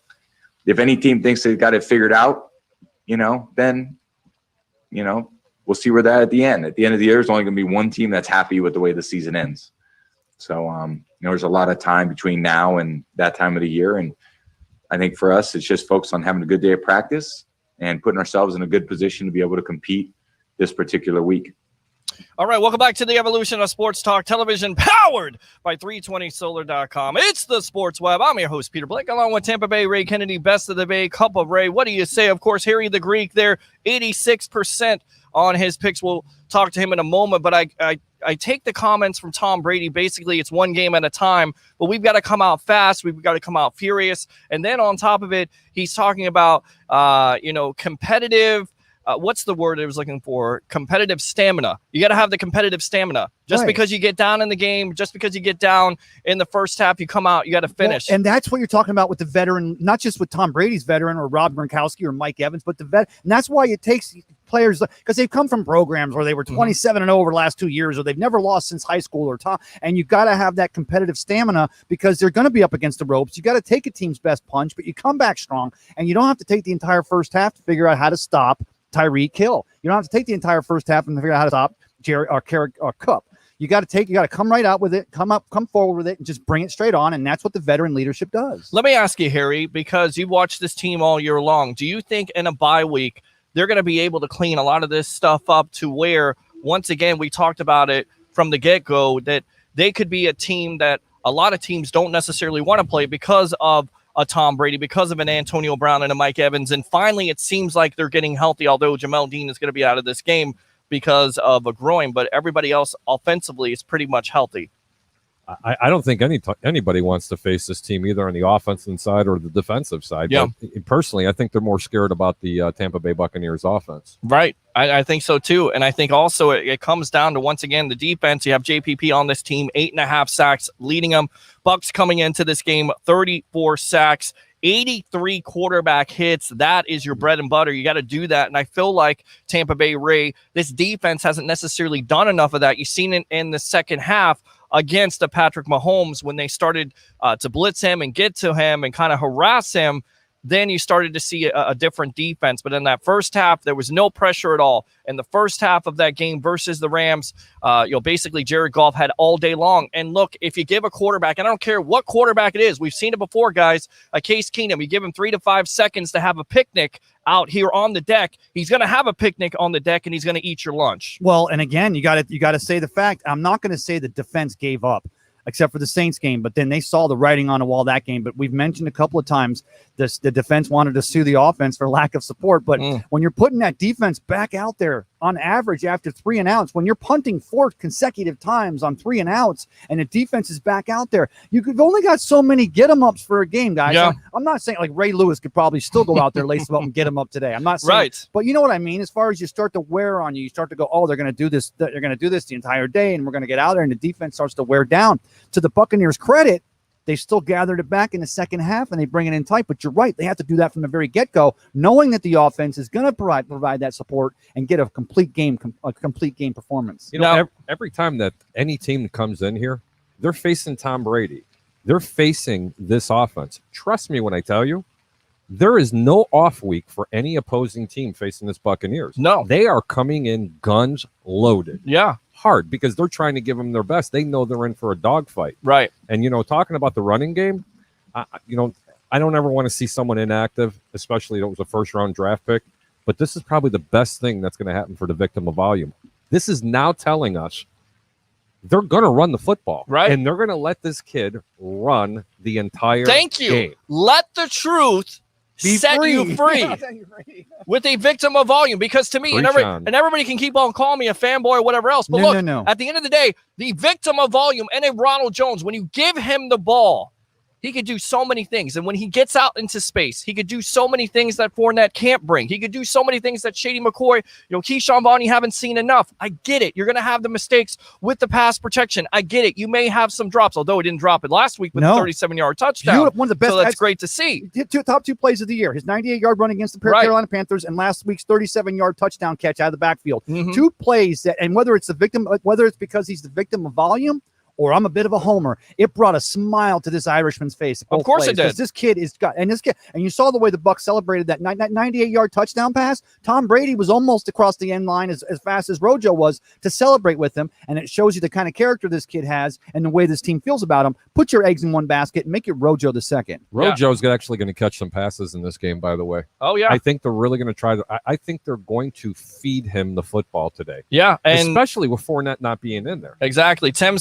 if any team thinks they've got it figured out, then, we'll see where that at the end. At the end of the year, there's only going to be one team that's happy with the way the season ends. So, there's a lot of time between now and that time of the year. And I think for us, it's just focused on having a good day of practice and putting ourselves in a good position to be able to compete this particular week. All right, welcome back to the evolution of Sports Talk Television, powered by 320solar.com. It's the Sports Web. I'm your host, Peter Blake, along with Tampa Bay Ray Kennedy, Best of the Bay, Cup of Ray. What do you say? Of course, Harry the Greek there, 86% on his picks. We'll talk to him in a moment, but I take the comments from Tom Brady. Basically, it's one game at a time, but we've got to come out fast. We've got to come out furious. And then on top of it, he's talking about, competitive. What's the word I was looking for? Competitive stamina. You got to have the competitive stamina. Just because you get down in the game, just because you get down in the first half, you come out, you got to finish. Well, and that's what you're talking about with the veteran, not just with Tom Brady's veteran or Rob Gronkowski or Mike Evans, but the vet. And that's why it takes players, because they've come from programs where they were 27-0 over the last 2 years, or they've never lost since high school or top. And you got to have that competitive stamina because they're going to be up against the ropes. You got to take a team's best punch, but you come back strong, and you don't have to take the entire first half to figure out how to stop Tyreek Hill. You don't have to take the entire first half and figure out how to stop Jerry or Cup. You got to come right out with it, come forward with it, and just bring it straight on. And that's what the veteran leadership does. Let me ask you, Harry, because you've watched this team all year long. Do you think in a bye week they're going to be able to clean a lot of this stuff up to where, once again, we talked about it from the get-go, that they could be a team that a lot of teams don't necessarily want to play because of a Tom Brady, because of an Antonio Brown and a Mike Evans. And finally, it seems like they're getting healthy, although Jamel Dean is going to be out of this game because of a groin. But everybody else offensively is pretty much healthy. I don't think anybody wants to face this team either on the offensive side or the defensive side. Yeah. But personally, I think they're more scared about the Tampa Bay Buccaneers offense. Right. I think so too. And I think also it comes down to, once again, the defense. You have JPP on this team, 8.5 sacks leading them. Bucs coming into this game, 34 sacks, 83 quarterback hits. That is your bread and butter. You got to do that. And I feel like Tampa Bay, Ray, this defense hasn't necessarily done enough of that. You've seen it in the second half against Patrick Mahomes when they started to blitz him and get to him and kind of harass him. Then you started to see a different defense. But in that first half, there was no pressure at all. In the first half of that game versus the Rams, basically Jared Goff had all day long. And look, if you give a quarterback, and I don't care what quarterback it is, we've seen it before, guys, Case Keenum, you give him 3 to 5 seconds to have a picnic out here on the deck, he's going to have a picnic on the deck, and he's going to eat your lunch. Well, and again, you got to say the fact. I'm not going to say the defense gave up, except for the Saints game, but then they saw the writing on the wall that game. But we've mentioned a couple of times the defense wanted to sue the offense for lack of support. But when you're putting that defense back out there on average after 3 and outs, when you're punting 4 consecutive times on 3 and outs and the defense is back out there, you've only got so many get-em-ups for a game, guys. Yeah. I'm not saying like Ray Lewis could probably still go out there, lace them up and get them up today. I'm not saying, right. But you know what I mean? As far as you start to wear on you start to go, oh, they're going to do this. They're going to do this the entire day, and we're going to get out there, and the defense starts to wear down. To the Buccaneers' credit, they still gathered it back in the second half, and they bring it in tight. But you're right. They have to do that from the very get-go, knowing that the offense is going to provide that support and get a complete game performance. You know, every time that any team comes in here, they're facing Tom Brady. They're facing this offense. Trust me when I tell you, there is no off week for any opposing team facing this Buccaneers. No. They are coming in guns loaded. Yeah. Hard, because they're trying to give them their best. They know they're in for a dogfight. Right. And, talking about the running game, I don't ever want to see someone inactive, especially if it was a first-round draft pick. But this is probably the best thing that's going to happen for the victim of volume. This is now telling us they're going to run the football. Right. And they're going to let this kid run the entire game. Let the truth set you free with a victim of volume, because to me, and everybody can keep on calling me a fanboy or whatever else, but at the end of the day, the victim of volume and a Ronald Jones, when you give him the ball, he could do so many things. And when he gets out into space, he could do so many things that Fournette can't bring. He could do so many things that Shady McCoy, Keyshawn Vaughn, you haven't seen enough. I get it. You're going to have the mistakes with the pass protection. I get it. You may have some drops, although he didn't drop it last week with a 37-yard touchdown. One of the best. So that's great to see. Top 2 plays of the year. His 98-yard run against the Carolina Panthers and last week's 37-yard touchdown catch out of the backfield. 2 plays that, and whether it's because he's the victim of volume or I'm a bit of a homer, it brought a smile to this Irishman's face. Of course it did. This kid and you saw the way the Bucs celebrated that 98-yard touchdown pass. Tom Brady was almost across the end line as fast as Rojo was to celebrate with him, and it shows you the kind of character this kid has and the way this team feels about him. Put your eggs in one basket and make it Rojo the second. Rojo's actually going to catch some passes in this game, by the way. Oh, yeah. I think they're really going to try to – I think they're going to feed him the football today. Yeah. And especially with Fournette not being in there. Exactly. Tom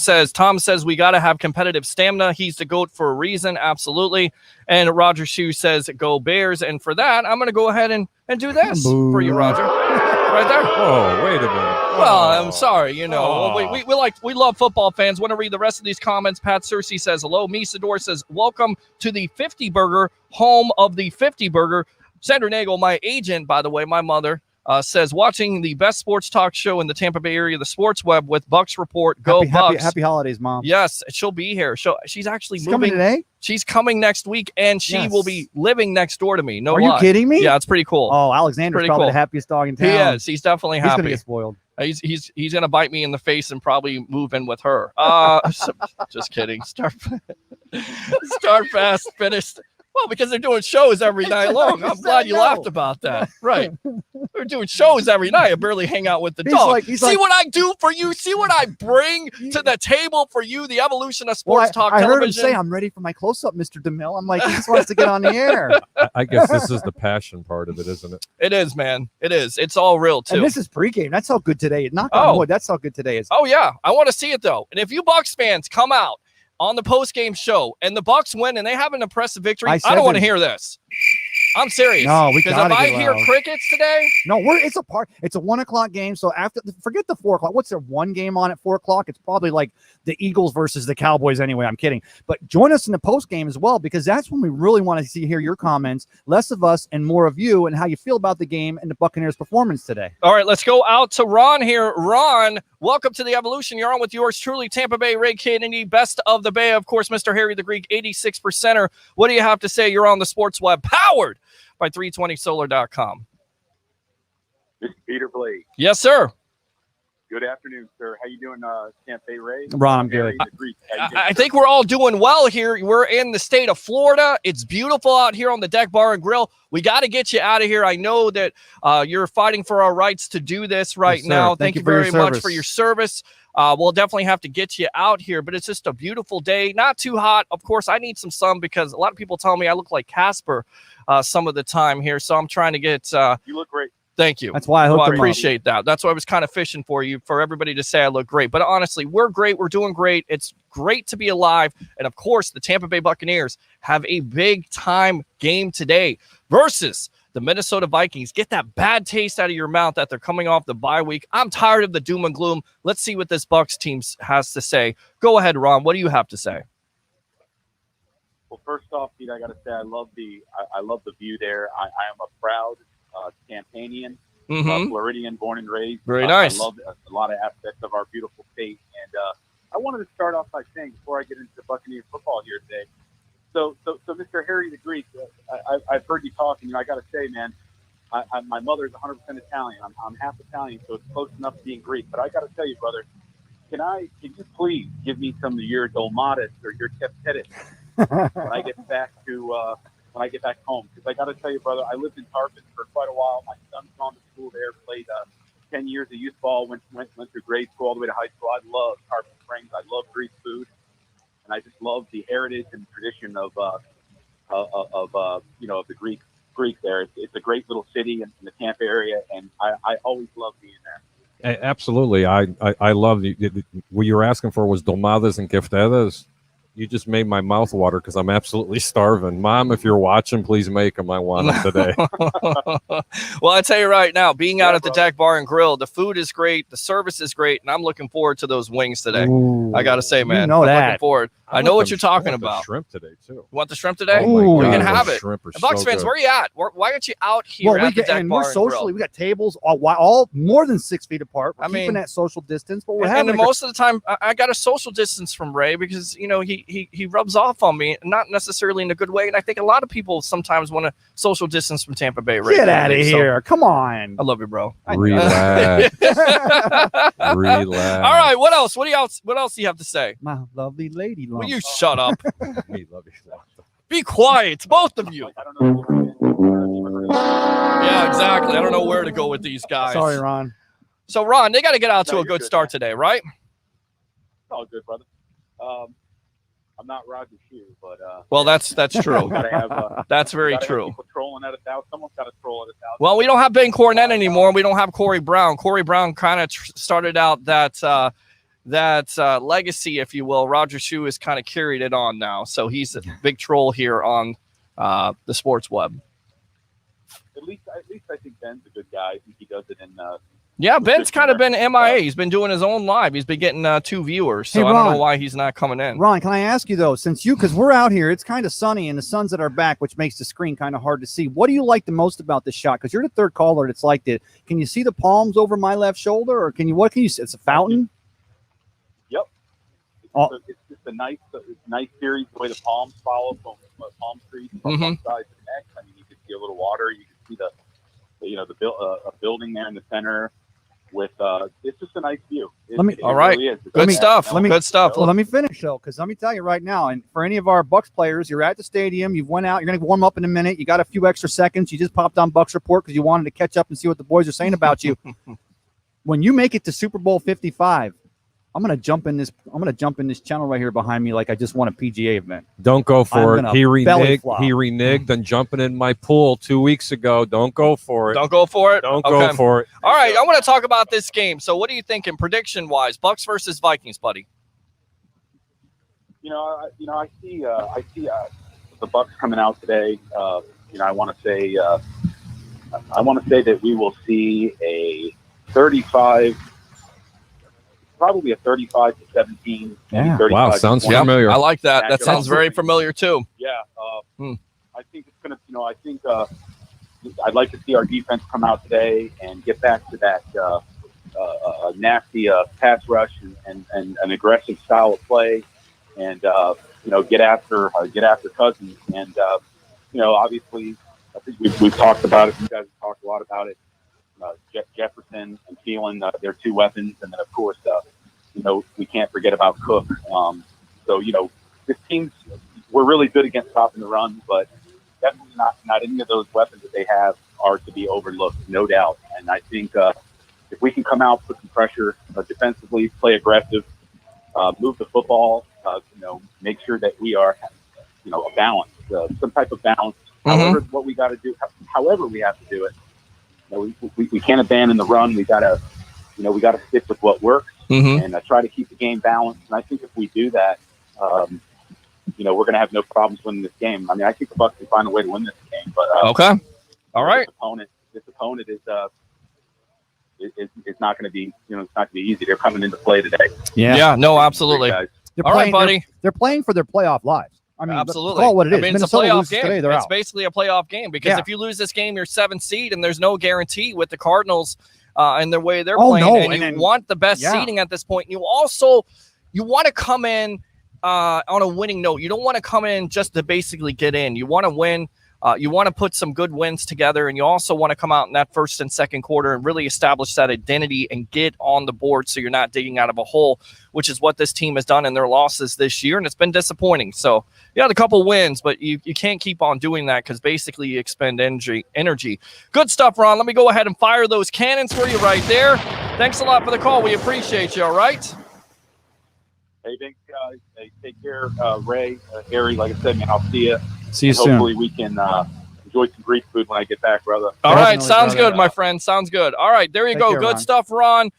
says we got to have competitive stamina. He's the GOAT for a reason. Absolutely. And Roger Shue says, go Bears. And for that, I'm going to go ahead and do this for you, Roger. Right there. Oh, wait a minute. Well, I'm sorry. We love football fans. Want to read the rest of these comments. Pat Cersei says, hello. Misador says, welcome to the 50 Burger, home of the 50 Burger. Sandra Nagel, my agent, by the way, my mother, says, watching the best sports talk show in the Tampa Bay area, the Sports Web with Bucs Report. Go Bucs. Happy holidays, Mom. Yes, she'll be here. She's actually moving. Coming today? She's coming next week, and she will be living next door to me. No Are lie. you kidding me? Yeah, it's pretty cool. Oh, Alexander's probably the happiest dog in town. He is. He's definitely happy. He's going to get spoiled. He's going to bite me in the face and probably move in with her. Just kidding. Start fast, finished. Well, because they're doing shows every night long. I'm glad you laughed about that. Right. They're doing shows every night. I barely hang out with the dog. See what I do for you? See what I bring to the table for you? The evolution of sports talk television. I heard him say, I'm ready for my close-up, Mr. DeMille. I'm like, he just wants to get on the air. I guess this is the passion part of it, isn't it? It is, man. It is. It's all real, too. And this is pregame. That's how good today is. Knock on wood. That's how good today is. Oh, yeah. I want to see it, though. And if you Bucs fans come out on the post-game show and the Bucs win and they have an impressive victory, I I said don't want to this. hear this. I'm serious. No, we because gotta if I get hear loud. crickets today, No, it's a part. It's a 1 o'clock game. So forget the 4 o'clock. What's there one game on at 4 o'clock? It's probably like the Eagles versus the Cowboys anyway. I'm kidding. But join us in the post game as well, because that's when we really want to hear your comments, less of us and more of you, and how you feel about the game and the Buccaneers' performance today. all right, let's go out to Ron here. Ron, welcome to the Evolution. You're on with yours truly, Tampa Bay Ray Kennedy, best of the Bay. Of course, Mr. Harry the Greek, 86%er. What do you have to say? You're on the Sports Web, powered by 320solar.com. This is Peter Blake. Yes, sir. Good afternoon, sir. How you doing, Tampa Bay Ray? Ron, I'm good. I think we're all doing well here. We're in the state of Florida. It's beautiful out here on the deck bar and grill. We got to get you out of here. I know that you're fighting for our rights to do this right Yes, sir. now. Thank Thank you you for your very much service. for your service. We'll definitely have to get you out here, but it's just a beautiful day. Not too hot. Of course, I need some sun because a lot of people tell me I look like Casper some of the time here. So I'm trying to get You look great. thank you. That's why I hooked Well, I him up. appreciate that. That's why I was kind of fishing for you, for everybody to say I look great. But honestly, we're great. We're doing great. It's great to be alive. And of course, the Tampa Bay Buccaneers have a big time game today versus the Minnesota Vikings. Get that bad taste out of your mouth that they're coming off the bye week. I'm tired of the doom and gloom. Let's see what this Bucs team has to say. Go ahead, Ron. What do you have to say? Well, first off, Pete, I got to say I love the view there. I am a proud Campanian, Floridian, born and raised. Very nice. I love a lot of aspects of our beautiful state. And I wanted to start off by saying, before I get into Buccaneer football here today, so Mr. Harry the Greek, I've heard you talk, and I got to say, man, my mother's 100% Italian. I'm half Italian, so it's close enough to being Greek. But I got to tell you, brother, can you please give me some of your dolmatis or your keftedes when I get back home? Because I got to tell you, brother, I lived in Tarpon for quite a while. My son's gone to school there, played 10 years of youth ball, went through grade school all the way to high school. I love Tarpon Springs. I love Greek food, and I just love the heritage and tradition of the Greek there. It's a great little city in the Tampa area, and I always love being there. Absolutely. I love what you were asking for was dolmadas and keftedes. You just made my mouth water because I'm absolutely starving. Mom, if you're watching, please make them. I want them today. Well, I tell you right now, being out at the Deck Bar and Grill, the food is great, the service is great, and I'm looking forward to those wings today. Ooh, I got to say, man, you know I'm that. looking forward. I know what you're talking about. Shrimp today too. You want the shrimp today? Oh my Ooh. You can God, have those it. shrimp are Bucs so fans, good. where you at? Why aren't you out here Well, at the Deck and Bar we're and socially. Grill? We got tables all more than 6 feet apart. We're I mean, keeping that social distance, but we're And having a most of the time, I got a social distance from Ray because, he rubs off on me, not necessarily in a good way. And I think a lot of people sometimes want to social distance from Tampa Bay Ray. Get out of So, here! Come on. I love you, bro. Relax. Relax. All right, what else? What else do you have to say? My lovely lady. Will lump. you shut up? Me love you. Be quiet, both of you. I don't know. Yeah, exactly. I don't know where to go with these guys. Sorry, Ron. So, Ron, they got to get out to No, a you're good good, start man. today, right? It's all good, brother. I'm not Roger Shoe, but Well, that's true. gotta have. That's very gotta have true. people trolling at 1,000. Someone's got to troll at 1,000. Well, we don't have Ben Cornett anymore. We don't have Corey Brown. Corey Brown kind of started out that legacy, if you will. Roger Shoe has kind of carried it on now. So he's a big troll here on the sports web. At least I think Ben's a good guy. I think he does it in. Yeah, Ben's kind of been MIA. He's been doing his own live. He's been getting 2 viewers. So Hey, I don't Ron. know why he's not coming in. Ron, can I ask you though, because we're out here, it's kind of sunny and the sun's at our back, which makes the screen kind of hard to see. What do you like the most about this shot? Because you're the third caller that's liked it. Can you see the palms over my left shoulder, or what can you see? It's a fountain. Yep. It's just a nice series. The way the palms follow from palm trees from one side to the next. I mean, you can see a little water. You can see a building there in the center. With it's just a nice view. All right. Really is. Good stuff. Good stuff. Well, let me finish though, because let me tell you right now, and for any of our Bucs players, you're at the stadium, you've went out, you're going to warm up in a minute, you got a few extra seconds, you just popped on Bucs Report because you wanted to catch up and see what the boys are saying about you. When you make it to Super Bowl 55, I'm gonna jump in this channel right here behind me like I just won a PGA event. Don't go for it. gonna He belly flop. reneged on jumping in my pool 2 weeks ago. Don't go for it. Don't go for it? Don't Okay. go for it. All right, I want to talk about this game. So what are you thinking prediction-wise? Bucs versus Vikings, buddy. I see the Bucs coming out today. I want to say that we will see a 35, probably a 35-17. Yeah. 35 Wow, sounds to 20. familiar. I like that. That Matchup. sounds very familiar too. Yeah. Hmm. I think it's going to, I think I'd like to see our defense come out today and get back to that nasty pass rush and an aggressive style of play, and get after Cousins. And obviously, I think we've talked about it. You guys have talked a lot about it. Jefferson and Thielen, they're two weapons, and then of course, we can't forget about Cook. This team's, we're really good against stopping the run, but definitely not any of those weapons that they have are to be overlooked, no doubt. And I think if we can come out, put some pressure defensively, play aggressive, move the football, make sure that we are, a balance, some type of balance. However, what we got to do, however we have to do it. We can't abandon the run. We gotta stick with what works and try to keep the game balanced. And I think if we do that, we're going to have no problems winning this game. I mean, I think the Bucs can find a way to win this game. But okay, all right. This opponent is it's not going to be it's not going to be easy. They're coming into play today. Yeah. No, absolutely. All right, buddy. They're playing for their playoff lives. I mean, absolutely. Call it what it is. I mean, it's Minnesota a playoff loses game. Today, they're it's out. basically a playoff game because if you lose this game, you're 7th seed, and there's no guarantee with the Cardinals and the way they're playing. No. And you want the best seeding at this point. You also want to come in on a winning note. You don't want to come in just to basically get in. You want to win. You want to put some good wins together, and you also want to come out in that first and second quarter and really establish that identity and get on the board so you're not digging out of a hole, which is what this team has done in their losses this year, and it's been disappointing. So you had a couple wins, but you can't keep on doing that because basically you expend energy. Good stuff, Ron. Let me go ahead and fire those cannons for you right there. Thanks a lot for the call. We appreciate you, all right? Hey, thanks, guys. Hey, take care, Ray, Harry. Like I said, man, I'll see you. See you soon. Hopefully we can enjoy some Greek food when I get back, brother. All right. Sounds good, my friend. Sounds good. All right. There you go. Good stuff, Ron.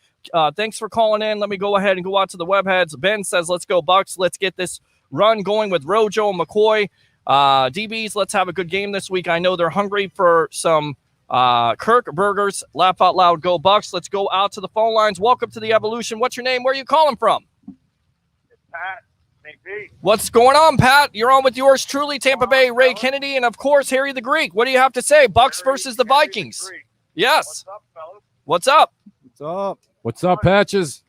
Thanks for calling in. Let me go ahead and go out to the web heads. Ben says, let's go Bucs. Let's get this run going with Rojo and McCoy. DBs, let's have a good game this week. I know they're hungry for some Kirk burgers. Laugh out loud. Go Bucs. Let's go out to the phone lines. Welcome to the Evolution. What's your name? Where are you calling from? It's Pat. St. Pete. What's going on, Pat? You're on with yours truly, Tampa Bay, Ray Kennedy, and of course, Harry the Greek. What do you have to say? Bucs versus the Vikings. Yes. What's up, fellas? What's up? What's up? What's up, Patches?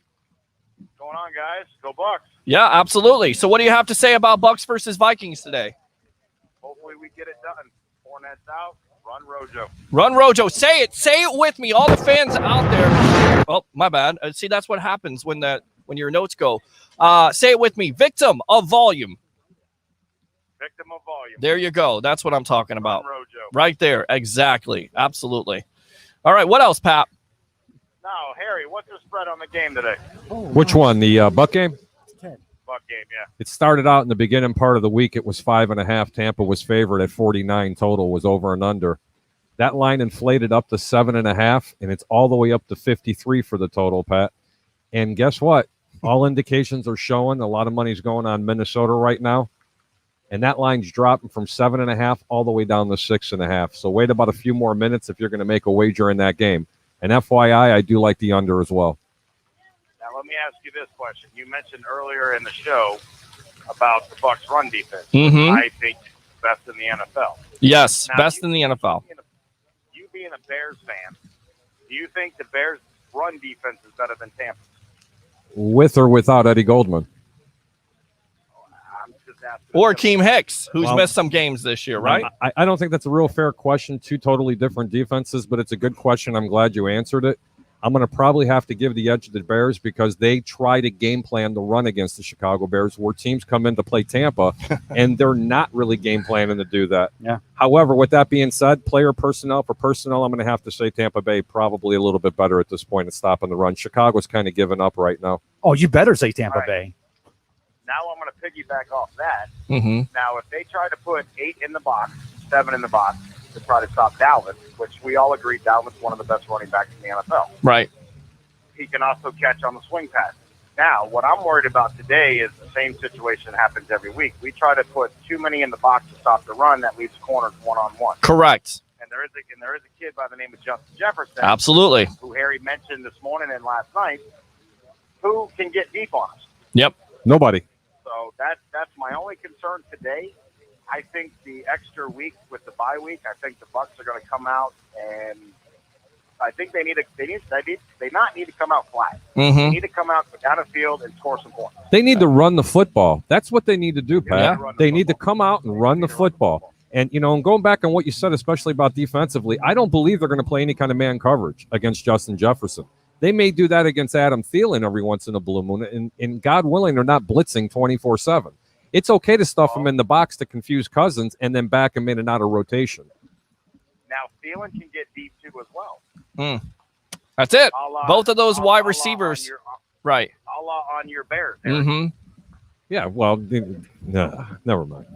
What's going on, guys? Go Bucs. Yeah, absolutely. So what do you have to say about Bucs versus Vikings today? Hopefully we get it done. Fournette's out. Run Rojo. Run Rojo. Say it. Say it with me. All the fans out there. Oh, my bad. See, that's what happens when your notes go. Say it with me. Victim of volume. Victim of volume. There you go. That's what I'm talking about. Run Rojo. Right there. Exactly. Absolutely. All right. What else, Pat? Now, Harry, what's the spread on the game today? Which one? The Buck game? Buck game, yeah. It started out in the beginning part of the week. It was 5.5. Tampa was favored at 49 total, was over and under. That line inflated up to 7.5, and it's all the way up to 53 for the total, Pat. And guess what? All indications are showing a lot of money's going on Minnesota right now. And that line's dropping from 7.5 all the way down to 6.5. So wait about a few more minutes if you're going to make a wager in that game. And FYI, I do like the under as well. Now, let me ask you this question. You mentioned earlier in the show about the Bucs run defense. Mm-hmm. I think best in the NFL. Yes, Now, best in the NFL. You being a Bears fan, do you think the Bears run defense is better than Tampa? With or without Eddie Goldman? I'm just asking. Or Keem Hicks, who's missed some games this year, right? I don't think that's a real fair question. Two totally different defenses, but it's a good question. I'm glad you answered it. I'm going to probably have to give the edge to the Bears because they try to game plan the run against the Chicago Bears, where teams come in to play Tampa, and they're not really game planning to do that. Yeah. However, with that being said, player personnel for personnel, I'm going to have to say Tampa Bay probably a little bit better at this point at stopping the run. Chicago's kind of giving up right now. Oh, you better say Tampa Right. Bay. Now I'm going to piggyback off that. Mm-hmm. Now, if they try to put 8 in the box, 7 in the box to try to stop Dalvin, which we all agree Dalvin's one of the best running backs in the NFL. Right. He can also catch on the swing pass. Now, what I'm worried about today is the same situation that happens every week. We try to put too many in the box to stop the run that leaves corners one-on-one. Correct. And there is a kid by the name of Justin Jefferson. Absolutely. Who Harry mentioned this morning and last night, who can get deep on us. Yep. Nobody. So that's my only concern today. I think the extra week with the bye week, I think the Bucs are going to come out, and I think they not need to come out flat. Mm-hmm. They need to come out down the field and score some points. They need to run the football. That's what they need to do, Pat. Yeah. They need to come out and run the football. And, and going back on what you said, especially about defensively, I don't believe they're going to play any kind of man coverage against Justin Jefferson. They may do that against Adam Thielen every once in a blue moon, and God willing, they're not blitzing 24/7. It's okay to stuff him in the box to confuse Cousins and then back him in and out of rotation. Now, Thielen can get deep, too, as well. That's it. A-la- Both of those wide a-la receivers. on your- Right. A-la on your Bears. Mm-hmm. Yeah, well, no, never mind.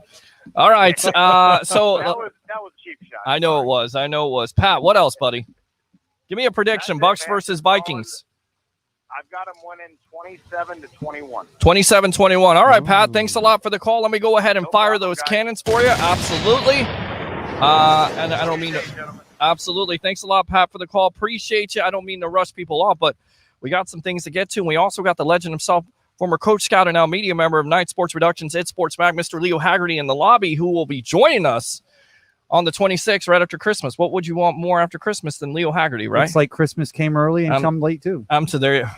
All right. So that was a cheap shot. I know it was. Pat, what else, buddy? Give me a prediction. That's Bucs it, man. versus Vikings. I've got them winning 27-21. 27-21. All right, Pat. Thanks a lot for the call. Let me go ahead and fire problem, those guys. cannons for you. Absolutely. And I don't mean to. Absolutely. Thanks a lot, Pat, for the call. Appreciate you. I don't mean to rush people off, but we got some things to get to. And we also got the legend himself, former coach, scout, and now media member of Night Sports Productions, It Sports Mag, Mr. Leo Haggerty in the lobby, who will be joining us on the 26th, right after Christmas. What would you want more after Christmas than Leo Haggerty, right? It's like Christmas came early and come late, too. I'm to there.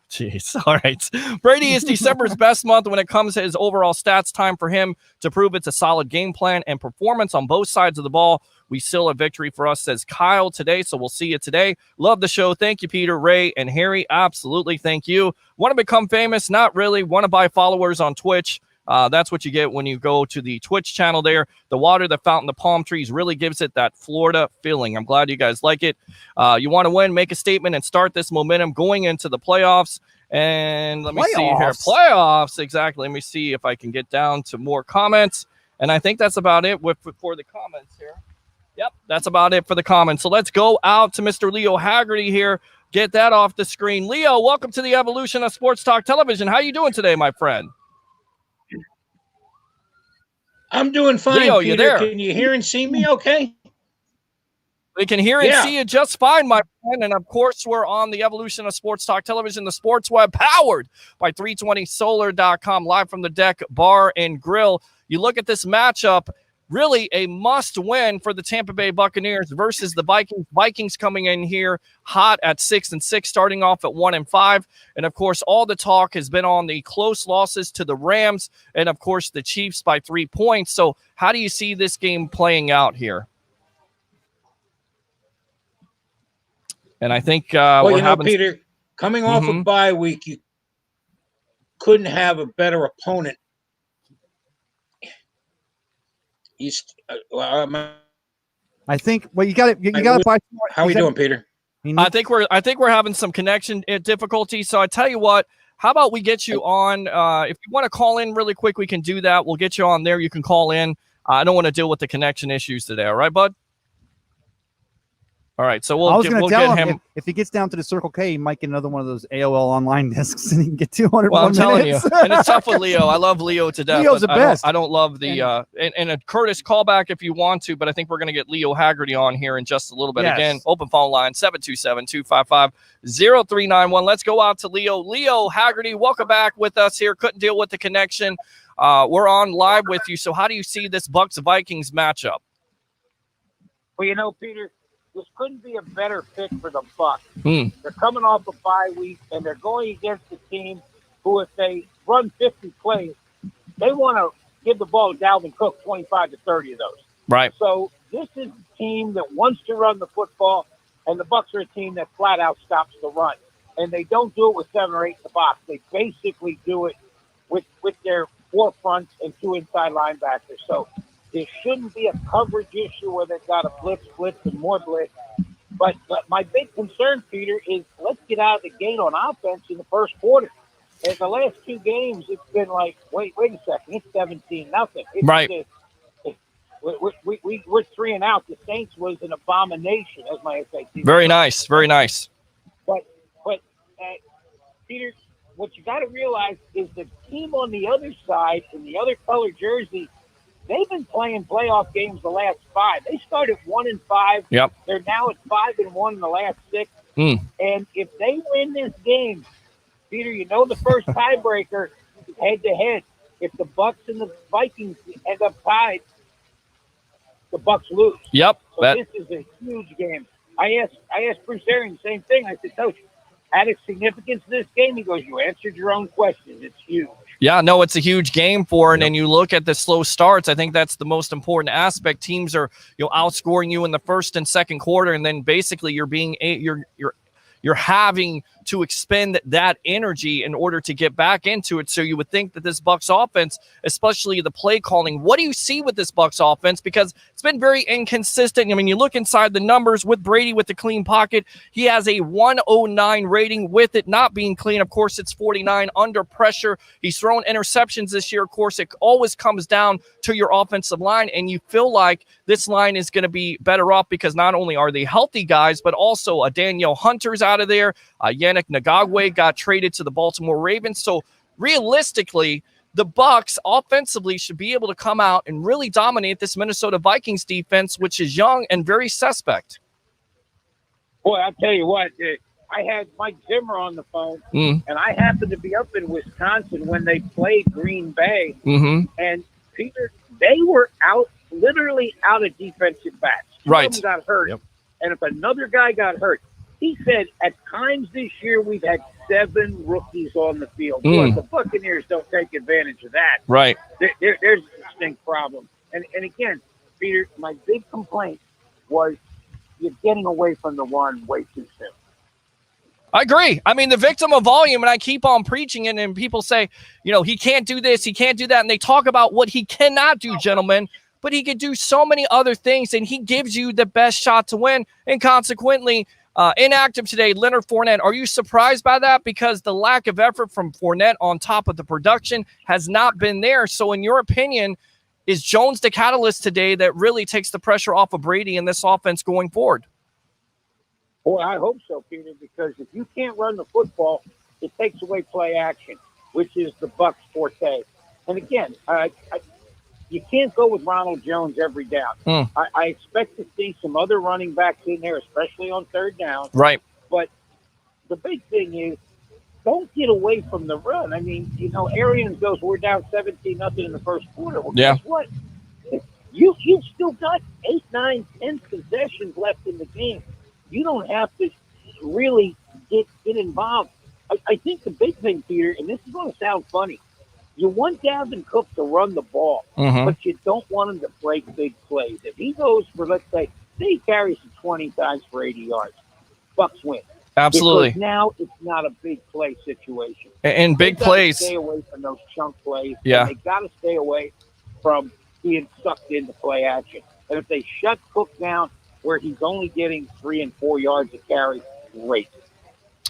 Jeez. All right. Brady is December's best month when it comes to his overall stats. Time for him to prove it's a solid game plan and performance on both sides of the ball. We still a victory for us, says Kyle today. So we'll see you today. Love the show. Thank you, Peter, Ray, and Harry. Absolutely. Thank you. Want to become famous? Not really. Want to buy followers on Twitch? That's what you get when you go to the Twitch channel there. The water, the fountain, the palm trees really gives it that Florida feeling. I'm glad you guys like it. You want to win, make a statement, and start this momentum going into the playoffs. And let me see here. Playoffs, exactly. Let me see if I can get down to more comments. And I think that's about it for the comments here. Yep, that's about it for the comments. So let's go out to Mr. Leo Haggerty here. Get that off the screen. Leo, welcome to the evolution of Sports Talk Television. How you doing today, my friend? I'm doing fine, Leo, Peter. you there? Can you hear and see me okay? We can hear and see you just fine, my friend. And, of course, we're on the evolution of Sports Talk Television, the sports web, powered by 320solar.com, live from the deck, bar, and grill. You look at this matchup, really a must-win for the Tampa Bay Buccaneers versus the Vikings. Vikings coming in here hot at 6-6, starting off at 1-5. And, of course, all the talk has been on the close losses to the Rams and, of course, the Chiefs by 3 points. So how do you see this game playing out here? And I think Peter, coming off a bye week, you couldn't have a better opponent. I think. Well, you got to buy. How are we doing, Peter? I think we're having some connection difficulty. So I tell you what. How about we get you on? If you want to call in really quick, we can do that. We'll get you on there. You can call in. I don't want to deal with the connection issues today. All right, bud. All right, so I was going to tell him if he gets down to the Circle K, he might get another one of those AOL online discs and he can get 200. Well, I'm telling you, and it's tough with Leo. I love Leo to death. Leo's the best. I don't love the and a Curtis callback if you want to, but I think we're going to get Leo Haggerty on here in just a little bit. Yes. Again, open phone line 727-255-0391. Let's go out to Leo. Leo Haggerty, welcome back with us here. Couldn't deal with the connection. We're on live with you. So how do you see this Bucs Vikings matchup? Well, Peter, this couldn't be a better pick for the Bucs. They're coming off a bye week, and they're going against a team who, if they run 50 plays, they want to give the ball to Dalvin Cook 25 to 30 of those. Right. So this is a team that wants to run the football, and the Bucs are a team that flat out stops the run. And they don't do it with 7 or 8 in the box. They basically do it with their 4 fronts and 2 inside linebackers. So there shouldn't be a coverage issue where they've got a blitz, and more blitz. But my big concern, Peter, is let's get out of the gate on offense in the first quarter. In the last 2 games, it's been like, wait a second, it's 17-0. Right. We're 3 and out. The Saints was an abomination, as my SAT. Very nice. Very nice. But Peter, what you got to realize is the team on the other side in the other color jersey, they've been playing playoff games the last 5. They started 1-5. Yep. They're now at 5-1 in the last 6. Mm. And if they win this game, Peter, you know the first tiebreaker head-to-head. If the Bucs and the Vikings end up tied, the Bucs lose. Yep. So this is a huge game. I asked Bruce Arians the same thing. I said, Coach, added significance to this game? He goes, you answered your own question. It's huge. Yeah, no, it's a huge game for it. And you look at the slow starts. I think that's the most important aspect. Teams are, outscoring you in the first and second quarter, and then basically you're having to expend that energy in order to get back into it. So you would think that this Bucs offense, especially the play calling, what do you see with this Bucs offense? Because it's been very inconsistent. I mean, you look inside the numbers with Brady with the clean pocket. He has a 109 rating with it not being clean. Of course, it's 49 under pressure. He's thrown interceptions this year. Of course, it always comes down to your offensive line, and you feel like this line is going to be better off because not only are they healthy guys, but also Danielle Hunter's out of there. Yannick Ngakwe got traded to the Baltimore Ravens. So realistically, the Bucs offensively should be able to come out and really dominate this Minnesota Vikings defense, which is young and very suspect. Boy, I'll tell you what, I had Mike Zimmer on the phone, and I happened to be up in Wisconsin when they played Green Bay. And Peter, they were literally out of defensive backs. Two of them got hurt. And if another guy got hurt, he said at times this year we've had 7 rookies on the field. Look, the Buccaneers don't take advantage of that. Right. There's a distinct problem. And again, Peter, my big complaint was you're getting away from the run way too soon. I agree. I mean, the victim of volume, and I keep on preaching it, and people say, he can't do this, he can't do that, and they talk about what he cannot do, gentlemen, but he can do so many other things, and he gives you the best shot to win, and consequently, inactive today, Leonard Fournette. Are you surprised by that? Because the lack of effort from Fournette on top of the production has not been there. So in your opinion, is Jones the catalyst today that really takes the pressure off of Brady in this offense going forward? Well, I hope so, Peter, because if you can't run the football, it takes away play action, which is the Bucs' forte. And again, you can't go with Ronald Jones every down. I expect to see some other running backs in there, especially on third down. Right. But the big thing is, don't get away from the run. I mean, Arians goes, we're down 17-0 in the first quarter. Well, guess what? You've still got 8, 9, 10 possessions left in the game. You don't have to really get involved. I think the big thing, Peter, and this is going to sound funny, you want Dalvin Cook to run the ball, but you don't want him to break big plays. If he goes for, let's say he carries it 20 times for 80 yards, Bucs win. Absolutely. Because now it's not a big play situation. And big plays. Stay away from those chunk plays. Yeah. They got to stay away from being sucked into play action. And if they shut Cook down where he's only getting 3 and 4 yards a carry, great.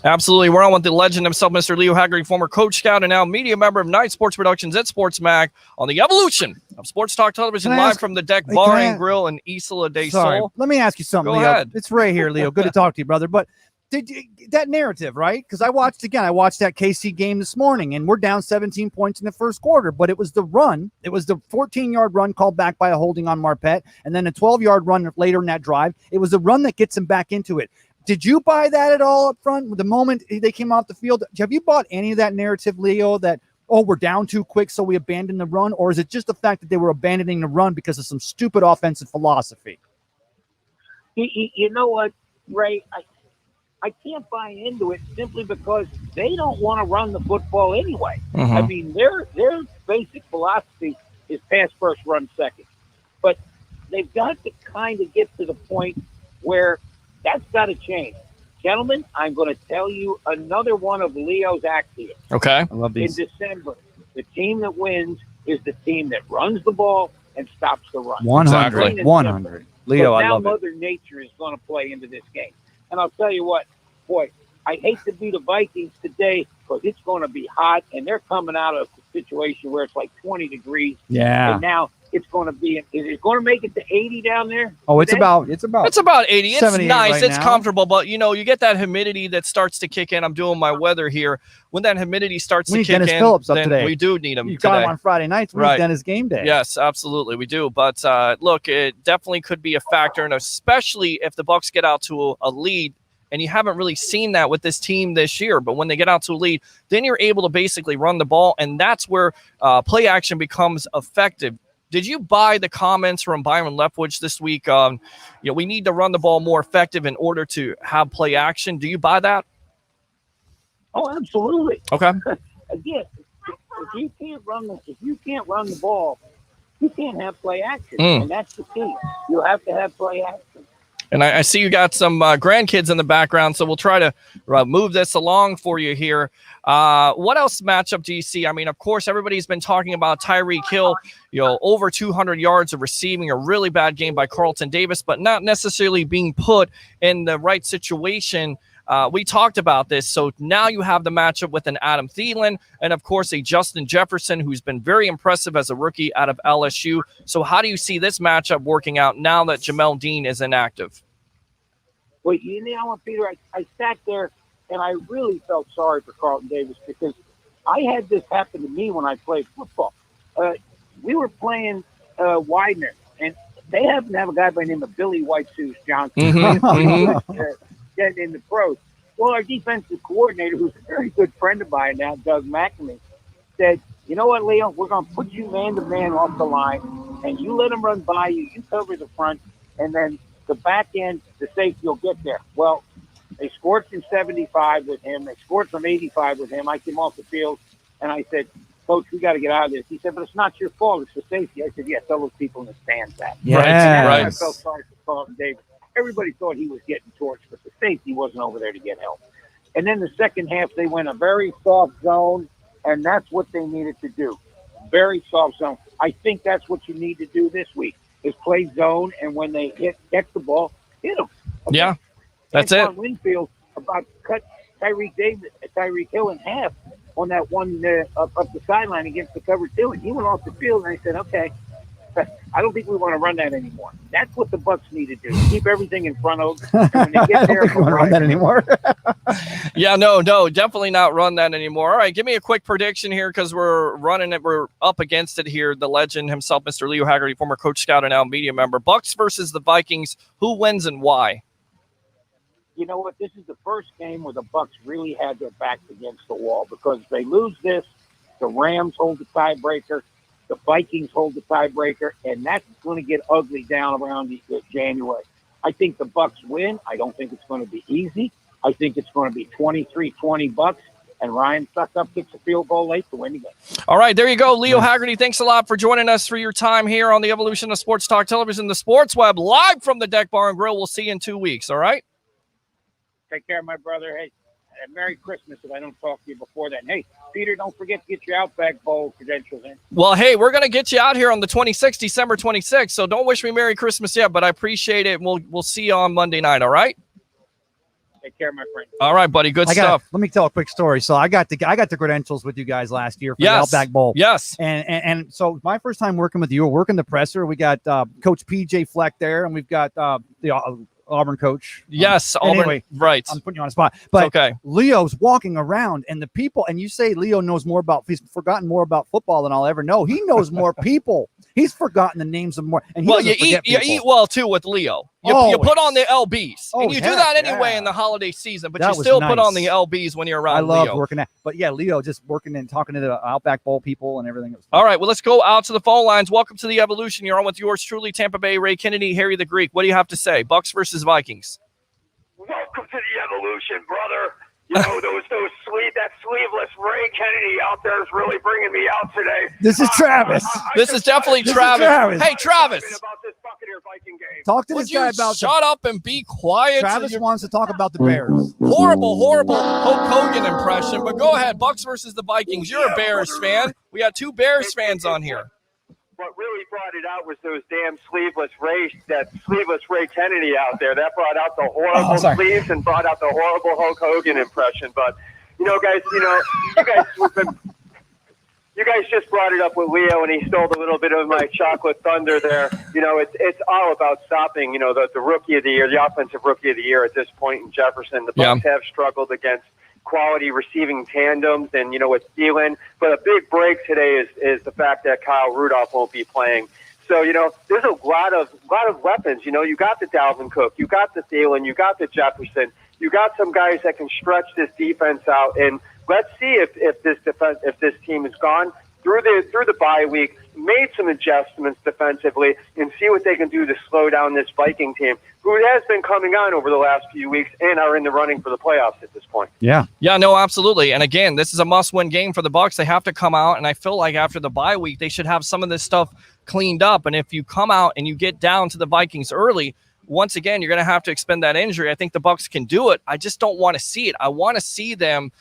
Absolutely. We're on with the legend himself, Mr. Leo Haggerty, former Coach Scout and now media member of Night Sports Productions at Sports Mag on the evolution of Sports Talk Television, live from the Deck Bar and Grill in Isla del Sol. Let me ask you something, Go Leo. ahead. It's Ray here, Leo. Good to talk to you, brother. But that narrative, right? Because I watched that KC game this morning, and we're down 17 points in the first quarter, but it was the run. It was the 14-yard run called back by a holding on Marpet, and then a 12-yard run later in that drive. It was the run that gets him back into it. Did you buy that at all up front? The moment they came off the field, have you bought any of that narrative, Leo, that, we're down too quick, so we abandoned the run? Or is it just the fact that they were abandoning the run because of some stupid offensive philosophy? You know what, Ray? I can't buy into it simply because they don't want to run the football anyway. I mean, their basic philosophy is pass first, run second. But they've got to kind of get to the point where that's got to change. Gentlemen, I'm going to tell you another one of Leo's axioms. Okay. I love these. In December, the team that wins is the team that runs the ball and stops the run. 100. 100. Leo, I love it. Now Mother Nature is going to play into this game. And I'll tell you what, boy, I hate to be the Vikings today because it's going to be hot, and they're coming out of a situation where it's like 20 degrees. Yeah. And now it's going to be. Is it going to make it to 80 down there? Oh, it's today? about 80. It's 78 nice. right It's now. comfortable, but you get that humidity that starts to kick in. I'm doing my weather here. When that humidity starts We to need kick Dennis in, Phillips up then today. we do need him You today. got him on Friday nights. We Right. need Dennis game day. Yes, absolutely, we do. But look, it definitely could be a factor, and especially if the Bucs get out to a lead. And you haven't really seen that with this team this year. But when they get out to a lead, then you're able to basically run the ball, and that's where play action becomes effective. Did you buy the comments from Byron Leftwich this week? We need to run the ball more effective in order to have play action. Do you buy that? Oh, absolutely. Okay. Again, if you can't run the ball, you can't have play action, and that's the key. You have to have play action. And I see you got some grandkids in the background, so we'll try to move this along for you here. What else matchup do you see? I mean, of course, everybody's been talking about Tyreek Hill, over 200 yards of receiving, a really bad game by Carlton Davis, but not necessarily being put in the right situation. We talked about this. So now you have the matchup with an Adam Thielen and, of course, a Justin Jefferson, who's been very impressive as a rookie out of LSU. So how do you see this matchup working out now that Jamel Dean is inactive? Well, Peter, I sat there and I really felt sorry for Carlton Davis because I had this happen to me when I played football. We were playing Widener, and they happen to have a guy by the name of Billy White Shoes Johnson. In the pros. Well, our defensive coordinator, who's a very good friend of mine now, Doug McNamee, said, you know what, Leo, we're going to put you man-to-man off the line, and you let him run by you. You cover the front, and then the back end, the safety will get there. Well, they scored from 75 with him. They scored from 85 with him. I came off the field, and I said, Coach, we got to get out of this. He said, but it's not your fault. It's the safety. I said, yeah, tell those people in the stands that. Right. I felt sorry for Carlton Davis. Everybody thought he was getting torched, but the safety wasn't over there to get help. And then the second half, they went a very soft zone, and that's what they needed to do. Very soft zone. I think that's what you need to do this week is play zone, and when they get the ball, hit them. Okay? Yeah, that's Antoine it. Winfield about cut Tyreek Hill in half on that one up the sideline against the cover two, and he went off the field, and I said, okay, I don't think we want to run that anymore. That's what the Bucs need to do. Keep everything in front of them. And when they get there, I don't think we want to run that anymore. Yeah, no, definitely not run that anymore. All right, give me a quick prediction here because we're running it. We're up against it here. The legend himself, Mr. Leo Haggerty, former coach, scout, and now media member. Bucs versus the Vikings. Who wins and why? You know what? This is the first game where the Bucs really had their backs against the wall because if they lose this, the Rams hold the tiebreaker. The Vikings hold the tiebreaker, and that's going to get ugly down around the January. I think the Bucs win. I don't think it's going to be easy. I think it's going to be 23-20 Bucs, and Ryan Suckup kicks a field goal late to win the game. All right, there you go. Leo Haggerty, thanks a lot for joining us for your time here on the Evolution of Sports Talk Television, the Sports Web, live from the Deck Bar and Grill. We'll see you in 2 weeks, all right? Take care, my brother. Hey, Merry Christmas if I don't talk to you before then. Hey, Peter, don't forget to get your Outback Bowl credentials in. Well, hey, we're going to get you out here on the 26th, December 26th, so don't wish me Merry Christmas yet, but I appreciate it. We'll see you on Monday night, all right? Take care, my friend. All right, buddy. Good stuff. Let me tell a quick story. So I got the credentials with you guys last year for the Outback Bowl. Yes. And so my first time working with you, we're working the presser. We got Coach PJ Fleck there, and we've got the Auburn coach. Yes, Auburn. Anyway, right. I'm putting you on the spot. But it's okay. Leo's walking around, and the people, and you say Leo knows more about, he's forgotten more about football than I'll ever know. He knows more people. He's forgotten the names of more. And he you eat well, too, with Leo. You put on the LBs. And you do that anyway in the holiday season, but you still put on the LBs when you're around Leo. I love working that. But yeah, Leo just working and talking to the Outback Bowl people and everything. All right, well, let's go out to the phone lines. Welcome to the Evolution. You're on with yours truly, Tampa Bay, Ray Kennedy, Harry the Greek. What do you have to say? Bucs versus Vikings. Welcome to the Evolution, brother. You know, that sleeveless Ray Kennedy out there is really bringing me out today. This is Travis. This is definitely Travis. Hey, Travis. About this Buccaneer Viking game. Talk to this guy about. Shut up and be quiet. Travis wants to talk about the Bears. Horrible Hulk Hogan impression. But go ahead, Bucs versus the Vikings. You're a Bears fan. We got two Bears fans on here. What really brought it out was those damn sleeveless Ray Kennedy out there. That brought out the horrible sleeves and brought out the horrible Hulk Hogan impression. But, you guys have been you guys just brought it up with Leo, and he stole a little bit of my chocolate thunder there. It's all about stopping, the rookie of the year, the offensive rookie of the year at this point in Jefferson. The Bucs have struggled against quality receiving tandems and, with Thielen. But a big break today is the fact that Kyle Rudolph won't be playing. So, there's a lot of weapons. You got the Dalvin Cook, you got the Thielen, you got the Jefferson, you got some guys that can stretch this defense out. And let's see if this team has gone through the bye week, made some adjustments defensively, and see what they can do to slow down this Viking team, who has been coming on over the last few weeks and are in the running for the playoffs at this point. Yeah, no, absolutely. And again, this is a must-win game for the Bucs. They have to come out, and I feel like after the bye week, they should have some of this stuff cleaned up. And if you come out and you get down to the Vikings early, once again, you're going to have to expend that injury. I think the Bucs can do it. I just don't want to see it. I want to see them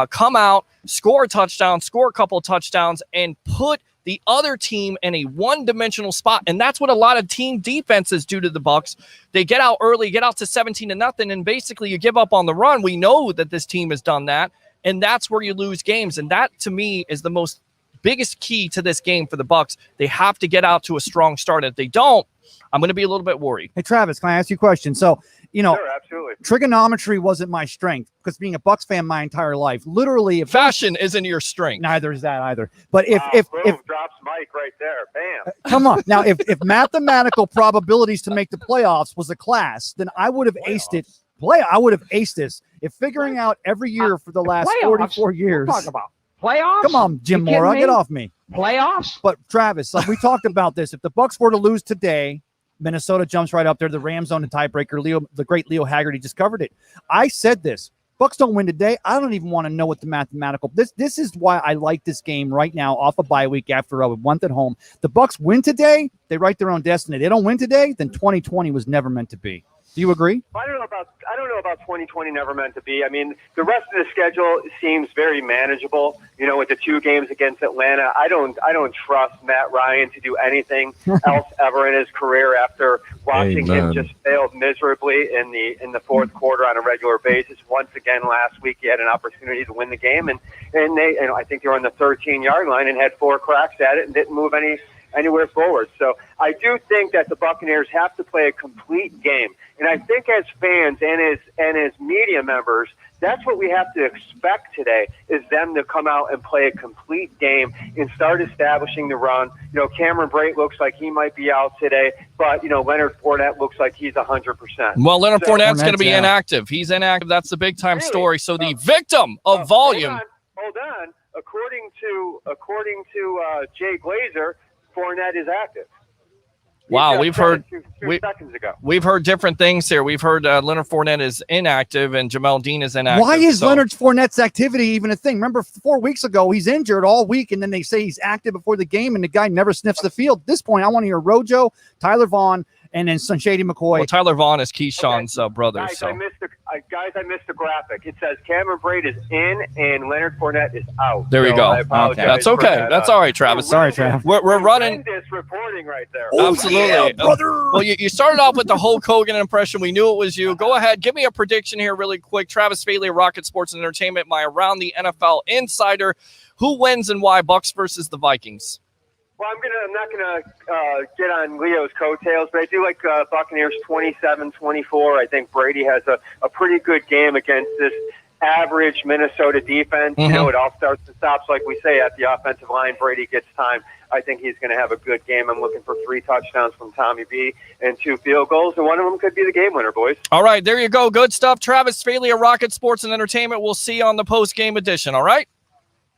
come out, score a touchdown, score a couple of touchdowns, and put the other team in a one-dimensional spot. And that's what a lot of team defenses do to the Bucs. They get out early, get out to 17-0, and basically you give up on the run. We know that this team has done that, and that's where you lose games. And that, to me, is the biggest key to this game for the Bucs. They have to get out to a strong start. If they don't, I'm going to be a little bit worried. Hey, Travis, can I ask you a question? So, Sure, absolutely. Trigonometry wasn't my strength because being a Bucs fan my entire life, literally, if fashion isn't your strength. Neither is that either. But if drops Mike right there, bam. Come on now, if mathematical probabilities to make the playoffs was a class, then I would have aced it. I would have aced this. If figuring out every year for the last 44 years. Talk about playoffs. Come on, Jim Mora, get off me. Playoffs. But Travis, like we talked about this, if the Bucs were to lose today, Minnesota jumps right up there. The Rams own a tiebreaker. The great Leo Haggerty just covered it. I said this. Bucs don't win today. I don't even want to know what the mathematical. This is why I like this game right now off a bye week after a month at home. The Bucs win today, they write their own destiny. They don't win today, then 2020 was never meant to be. Do you agree? I don't know about 2020 never meant to be. I mean, the rest of the schedule seems very manageable. With the 2 games against Atlanta, I don't trust Matt Ryan to do anything else ever in his career after watching him just fail miserably in the fourth quarter on a regular basis. Once again, last week he had an opportunity to win the game, and I think they were on the 13-yard line and had 4 cracks at it and didn't move anywhere forward. So I do think that the Buccaneers have to play a complete game. And I think as fans and as media members, that's what we have to expect today, is them to come out and play a complete game and start establishing the run. Cameron Brate looks like he might be out today, but, Leonard Fournette looks like he's 100%. Well, Leonard Fournette's going to be inactive. He's inactive. That's the big-time story. So the victim of volume. Hold on. According to Jay Glazer, Fournette is active. Wow, we've heard seconds ago. We've heard different things here. We've heard Leonard Fournette is inactive and Jamel Dean is inactive. Why is Leonard Fournette's activity even a thing? Remember, 4 weeks ago, he's injured all week, and then they say he's active before the game, and the guy never sniffs the field. At this point, I want to hear Rojo, Tyler Vaughn, and then Shady McCoy. Well, Tyler Vaughn is Keyshawn's brother. Guys, so. I missed the graphic. It says Cameron Brate is in and Leonard Fournette is out. There you go. Okay. That's okay. That's all right, Travis. Sorry, Travis. We're running. This reporting right there. Absolutely. Yeah, brother. Well, you started off with the Hulk Hogan impression. We knew it was you. Go ahead. Give me a prediction here really quick. Travis Faley of Rocket Sports and Entertainment, my Around the NFL insider. Who wins and why? Bucs versus the Vikings. Well, I'm not gonna get on Leo's coattails, but I do like Buccaneers 27-24. I think Brady has a pretty good game against this average Minnesota defense. Mm-hmm. It all starts and stops, like we say, at the offensive line. Brady gets time. I think he's going to have a good game. I'm looking for 3 touchdowns from Tommy B and 2 field goals, and one of them could be the game winner, boys. All right, there you go. Good stuff. Travis Faley of Rocket Sports and Entertainment. We'll see you on the post-game edition, all right?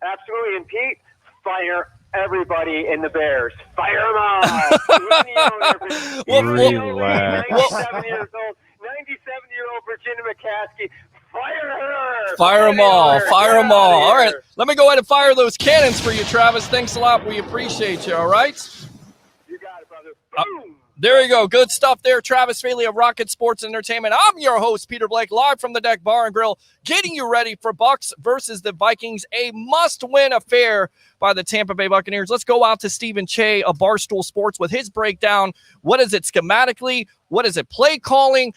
Absolutely. And Pete, fire everybody in the Bears. Fire them all. 97-year-old Virginia McCaskey. Fire her. Fire them all. Fire them all. All right, let me go ahead and fire those cannons for you, Travis. Thanks a lot. We appreciate you, all right? You got it, brother. Boom. There you go. Good stuff there. Travis Faley of Rocket Sports and Entertainment. I'm your host, Peter Blake, live from the Deck Bar and Grill, getting you ready for Bucs versus the Vikings, a must-win affair by the Tampa Bay Buccaneers. Let's go out to Stephen Che of Barstool Sports with his breakdown. What is it schematically? What is it play calling?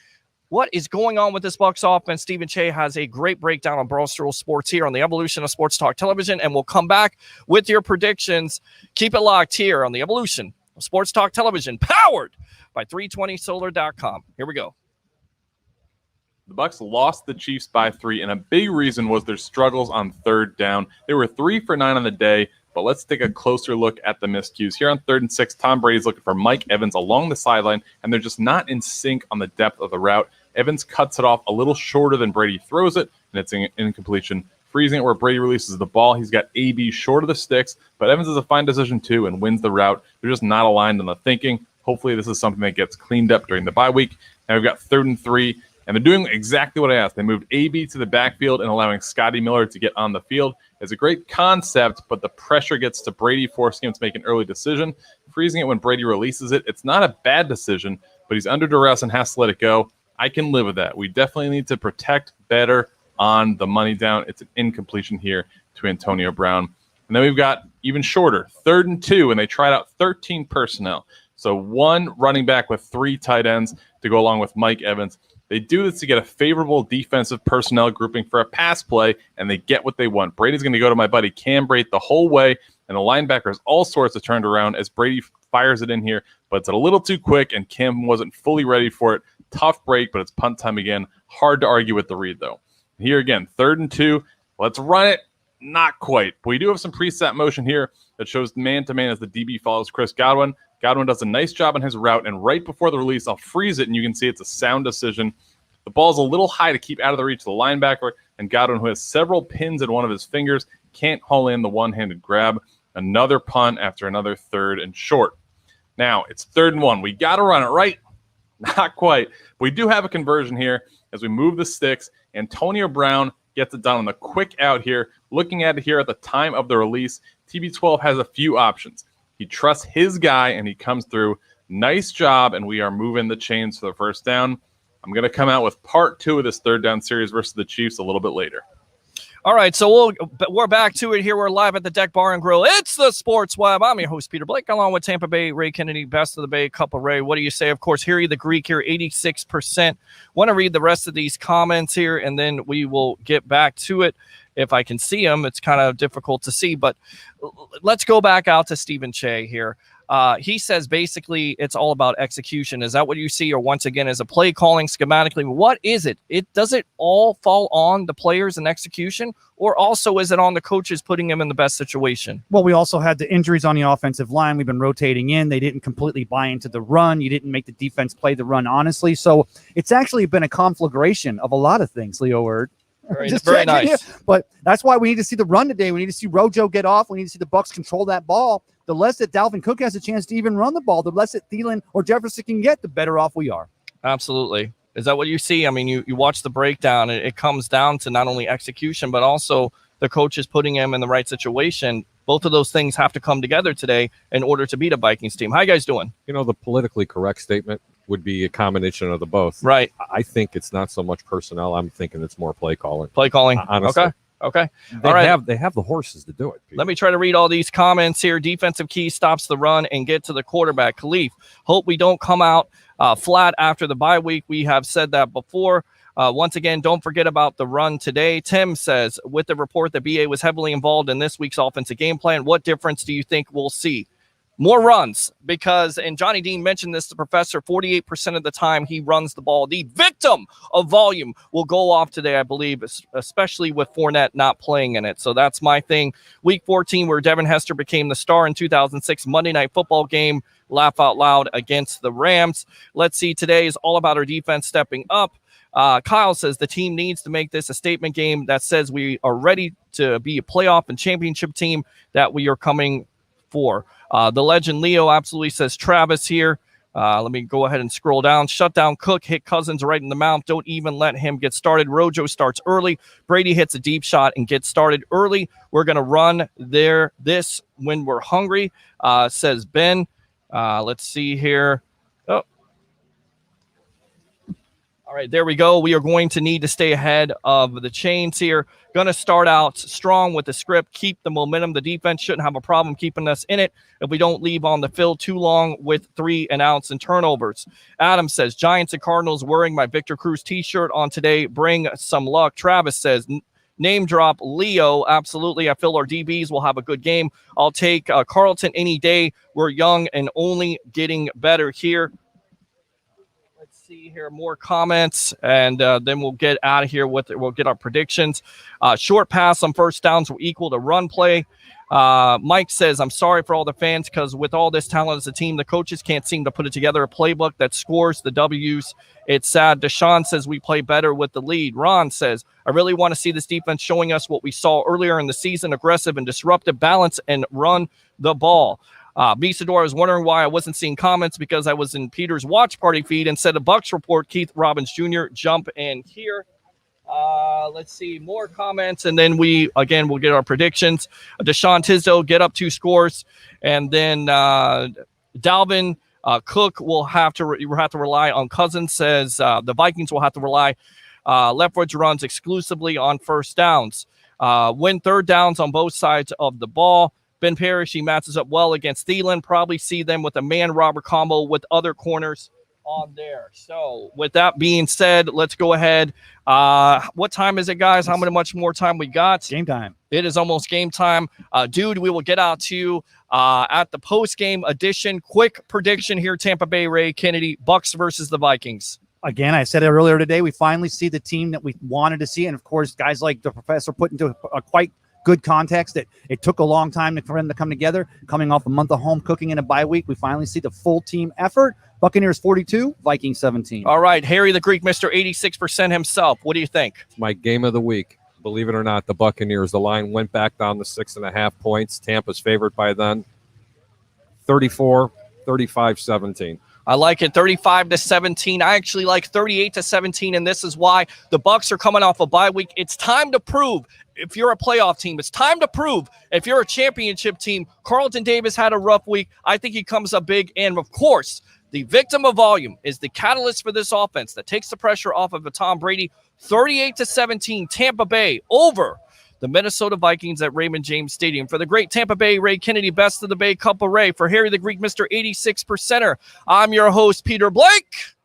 what is going on with this Bucs offense? Stephen Che has a great breakdown on Barstool Sports here on the Evolution of Sports Talk Television, and we'll come back with your predictions. Keep it locked here on the Evolution of Sports Talk Television, powered by 320solar.com. Here we go. The Bucs lost the Chiefs by 3, and a big reason was their struggles on third down. They were 3 for 9 on the day, but let's take a closer look at the miscues. Here on 3rd and 6, Tom Brady's looking for Mike Evans along the sideline, and they're just not in sync on the depth of the route. Evans cuts it off a little shorter than Brady throws it, and it's an incompletion, freezing it where Brady releases the ball. He's got AB short of the sticks, but Evans is a fine decision too and wins the route. They're just not aligned on the thinking. Hopefully this is something that gets cleaned up during the bye week. Now we've got 3rd and 3. And they're doing exactly what I asked. They moved AB to the backfield and allowing Scotty Miller to get on the field. It's a great concept, but the pressure gets to Brady, forcing him to make an early decision. Freezing it when Brady releases it. It's not a bad decision, but he's under duress and has to let it go. I can live with that. We definitely need to protect better on the money down. It's an incompletion here to Antonio Brown. And then we've got even shorter, 3rd and 2, and they tried out 13 personnel. So 1 running back with 3 tight ends to go along with Mike Evans. They do this to get a favorable defensive personnel grouping for a pass play, and they get what they want. Brady's going to go to my buddy Cam Brate the whole way, and the linebackers all sorts of turned around as Brady fires it in here, but it's a little too quick, and Cam wasn't fully ready for it. Tough break, but it's punt time again. Hard to argue with the read, though. Here again, 3rd and 2. Let's run it. Not quite. But we do have some preset motion here that shows man-to-man as the DB follows Chris Godwin. Godwin does a nice job on his route, and right before the release, I'll freeze it, and you can see it's a sound decision. The ball's a little high to keep out of the reach of the linebacker, and Godwin, who has several pins in one of his fingers, can't haul in the one-handed grab. Another punt after another 3rd and short. Now, it's 3rd and 1. We got to run it, right? Not quite. But we do have a conversion here as we move the sticks. Antonio Brown gets it done on the quick out here. Looking at it here at the time of the release, TB12 has a few options. He trusts his guy, and he comes through. Nice job, and we are moving the chains for the first down. I'm going to come out with part 2 of this 3rd down series versus the Chiefs a little bit later. All right, so we're back to it here. We're live at the Deck Bar and Grill. It's the Sports Web. I'm your host, Peter Blake, along with Tampa Bay Ray Kennedy, Best of the Bay, Cup of Ray. What do you say? Of course, Harry the Greek here, 86%. Want to read the rest of these comments here, and then we will get back to it. If I can see them, it's kind of difficult to see, but let's go back out to Stephen Che here. He says basically it's all about execution. Is that what you see? Or once again, is a play calling schematically? What is it? Does it all fall on the players and execution? Or also is it on the coaches putting them in the best situation? Well, we also had the injuries on the offensive line. We've been rotating in. They didn't completely buy into the run. You didn't make the defense play the run honestly. So it's actually been a conflagration of a lot of things, Leo Erd. Very nice. But that's why we need to see the run today. We need to see Rojo get off. We need to see the Bucs control that ball. The less that Dalvin Cook has a chance to even run the ball, the less that Thielen or Jefferson can get, the better off we are. Absolutely. Is that what you see? I mean, you watch the breakdown, and it comes down to not only execution, but also the coaches putting him in the right situation. Both of those things have to come together today in order to beat a Vikings team. How you guys doing? You know, the politically correct statement would be a combination of the both. Right. I think it's not so much personnel. I'm thinking it's more play calling. Play calling. Honestly. Okay. They All right. They have the horses to do it. Peter. Let me try to read all these comments here. Defensive key stops the run and get to the quarterback. Khalif, hope we don't come out flat after the bye week. We have said that before. Once again, don't forget about the run today. Tim says, with the report that BA was heavily involved in this week's offensive game plan, what difference do you think we'll see? More runs, because, and Johnny Dean mentioned this to Professor, 48% of the time he runs the ball. The victim of volume will go off today, I believe, especially with Fournette not playing in it. So that's my thing. Week 14, where Devin Hester became the star in 2006 Monday Night Football game. Laugh out loud against the Rams. Let's see, today is all about our defense stepping up. Kyle says the team needs to make this a statement game that says we are ready to be a playoff and championship team that we are coming for. The legend Leo absolutely says Travis here. Let me go ahead and scroll down. Shut down Cook, hit Cousins right in the mouth. Don't even let him get started. Rojo starts early. Brady hits a deep shot and gets started early. We're going to run this when we're hungry, says Ben. Let's see here. Oh. All right, there we go. We are going to need to stay ahead of the chains here. Going to start out strong with the script, keep the momentum. The defense shouldn't have a problem keeping us in it if we don't leave on the field too long with 3 and outs and turnovers. Adam says, Giants and Cardinals wearing my Victor Cruz t-shirt on today. Bring some luck. Travis says, name drop Leo. Absolutely. I feel our DBs will have a good game. I'll take Carlton any day. We're young and only getting better here. See here more comments, and then we'll get out of here with it. We'll get our predictions. Short pass on first downs will equal to run play. Mike says, I'm sorry for all the fans because with all this talent as a team, the coaches can't seem to put it together a playbook that scores the W's. It's sad. Deshaun says we play better with the lead. Ron says, I really want to see this defense showing us what we saw earlier in the season, aggressive and disruptive, balance, and run the ball. Bisador, I was wondering why I wasn't seeing comments because I was in Peter's watch party feed and said a Bucs report. Keith Robbins Jr. jump in here. Let's see more comments, and then we'll get our predictions. Deshaun Tisdale get up 2 scores, and then Dalvin Cook will have to rely on Cousins. Says the Vikings will have to rely leftward runs exclusively on first downs. Win third downs on both sides of the ball. Ben Parrish, he matches up well against Thielen. Probably see them with a man-robber combo with other corners on there. So with that being said, let's go ahead. What time is it, guys? How much more time we got? Game time. It is almost game time. Dude, we will get out to you at the post-game edition. Quick prediction here, Tampa Bay, Ray Kennedy, Bucs versus the Vikings. Again, I said it earlier today, we finally see the team that we wanted to see. And, of course, guys like the professor put into a quite good context that it took a long time for them to come together. Coming off a month of home cooking in a bye week, we finally see the full team effort. Buccaneers 42, Vikings 17. All right, Harry the Greek, Mr. 86% himself. What do you think? It's my game of the week. Believe it or not, the Buccaneers, the line went back down to 6.5 points. Tampa's favored by then. 34, 35, 17. I like it 35-17. I actually like 38-17, and this is why the Bucs are coming off a bye week. It's time to prove if you're a playoff team. It's time to prove if you're a championship team. Carlton Davis had a rough week. I think he comes up big, and of course, the victim of volume is the catalyst for this offense that takes the pressure off of a Tom Brady. 38-17, Tampa Bay over the Minnesota Vikings at Raymond James Stadium. For the great Tampa Bay, Ray Kennedy, best of the Bay, Couple Ray. For Harry the Greek, Mr. 86%er, I'm your host, Peter Blake.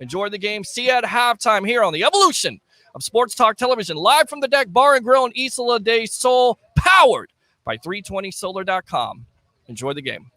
Enjoy the game. See you at halftime here on the Evolution of Sports Talk Television, live from the Deck Bar and Grill in Isla del Sol, powered by 320solar.com. Enjoy the game.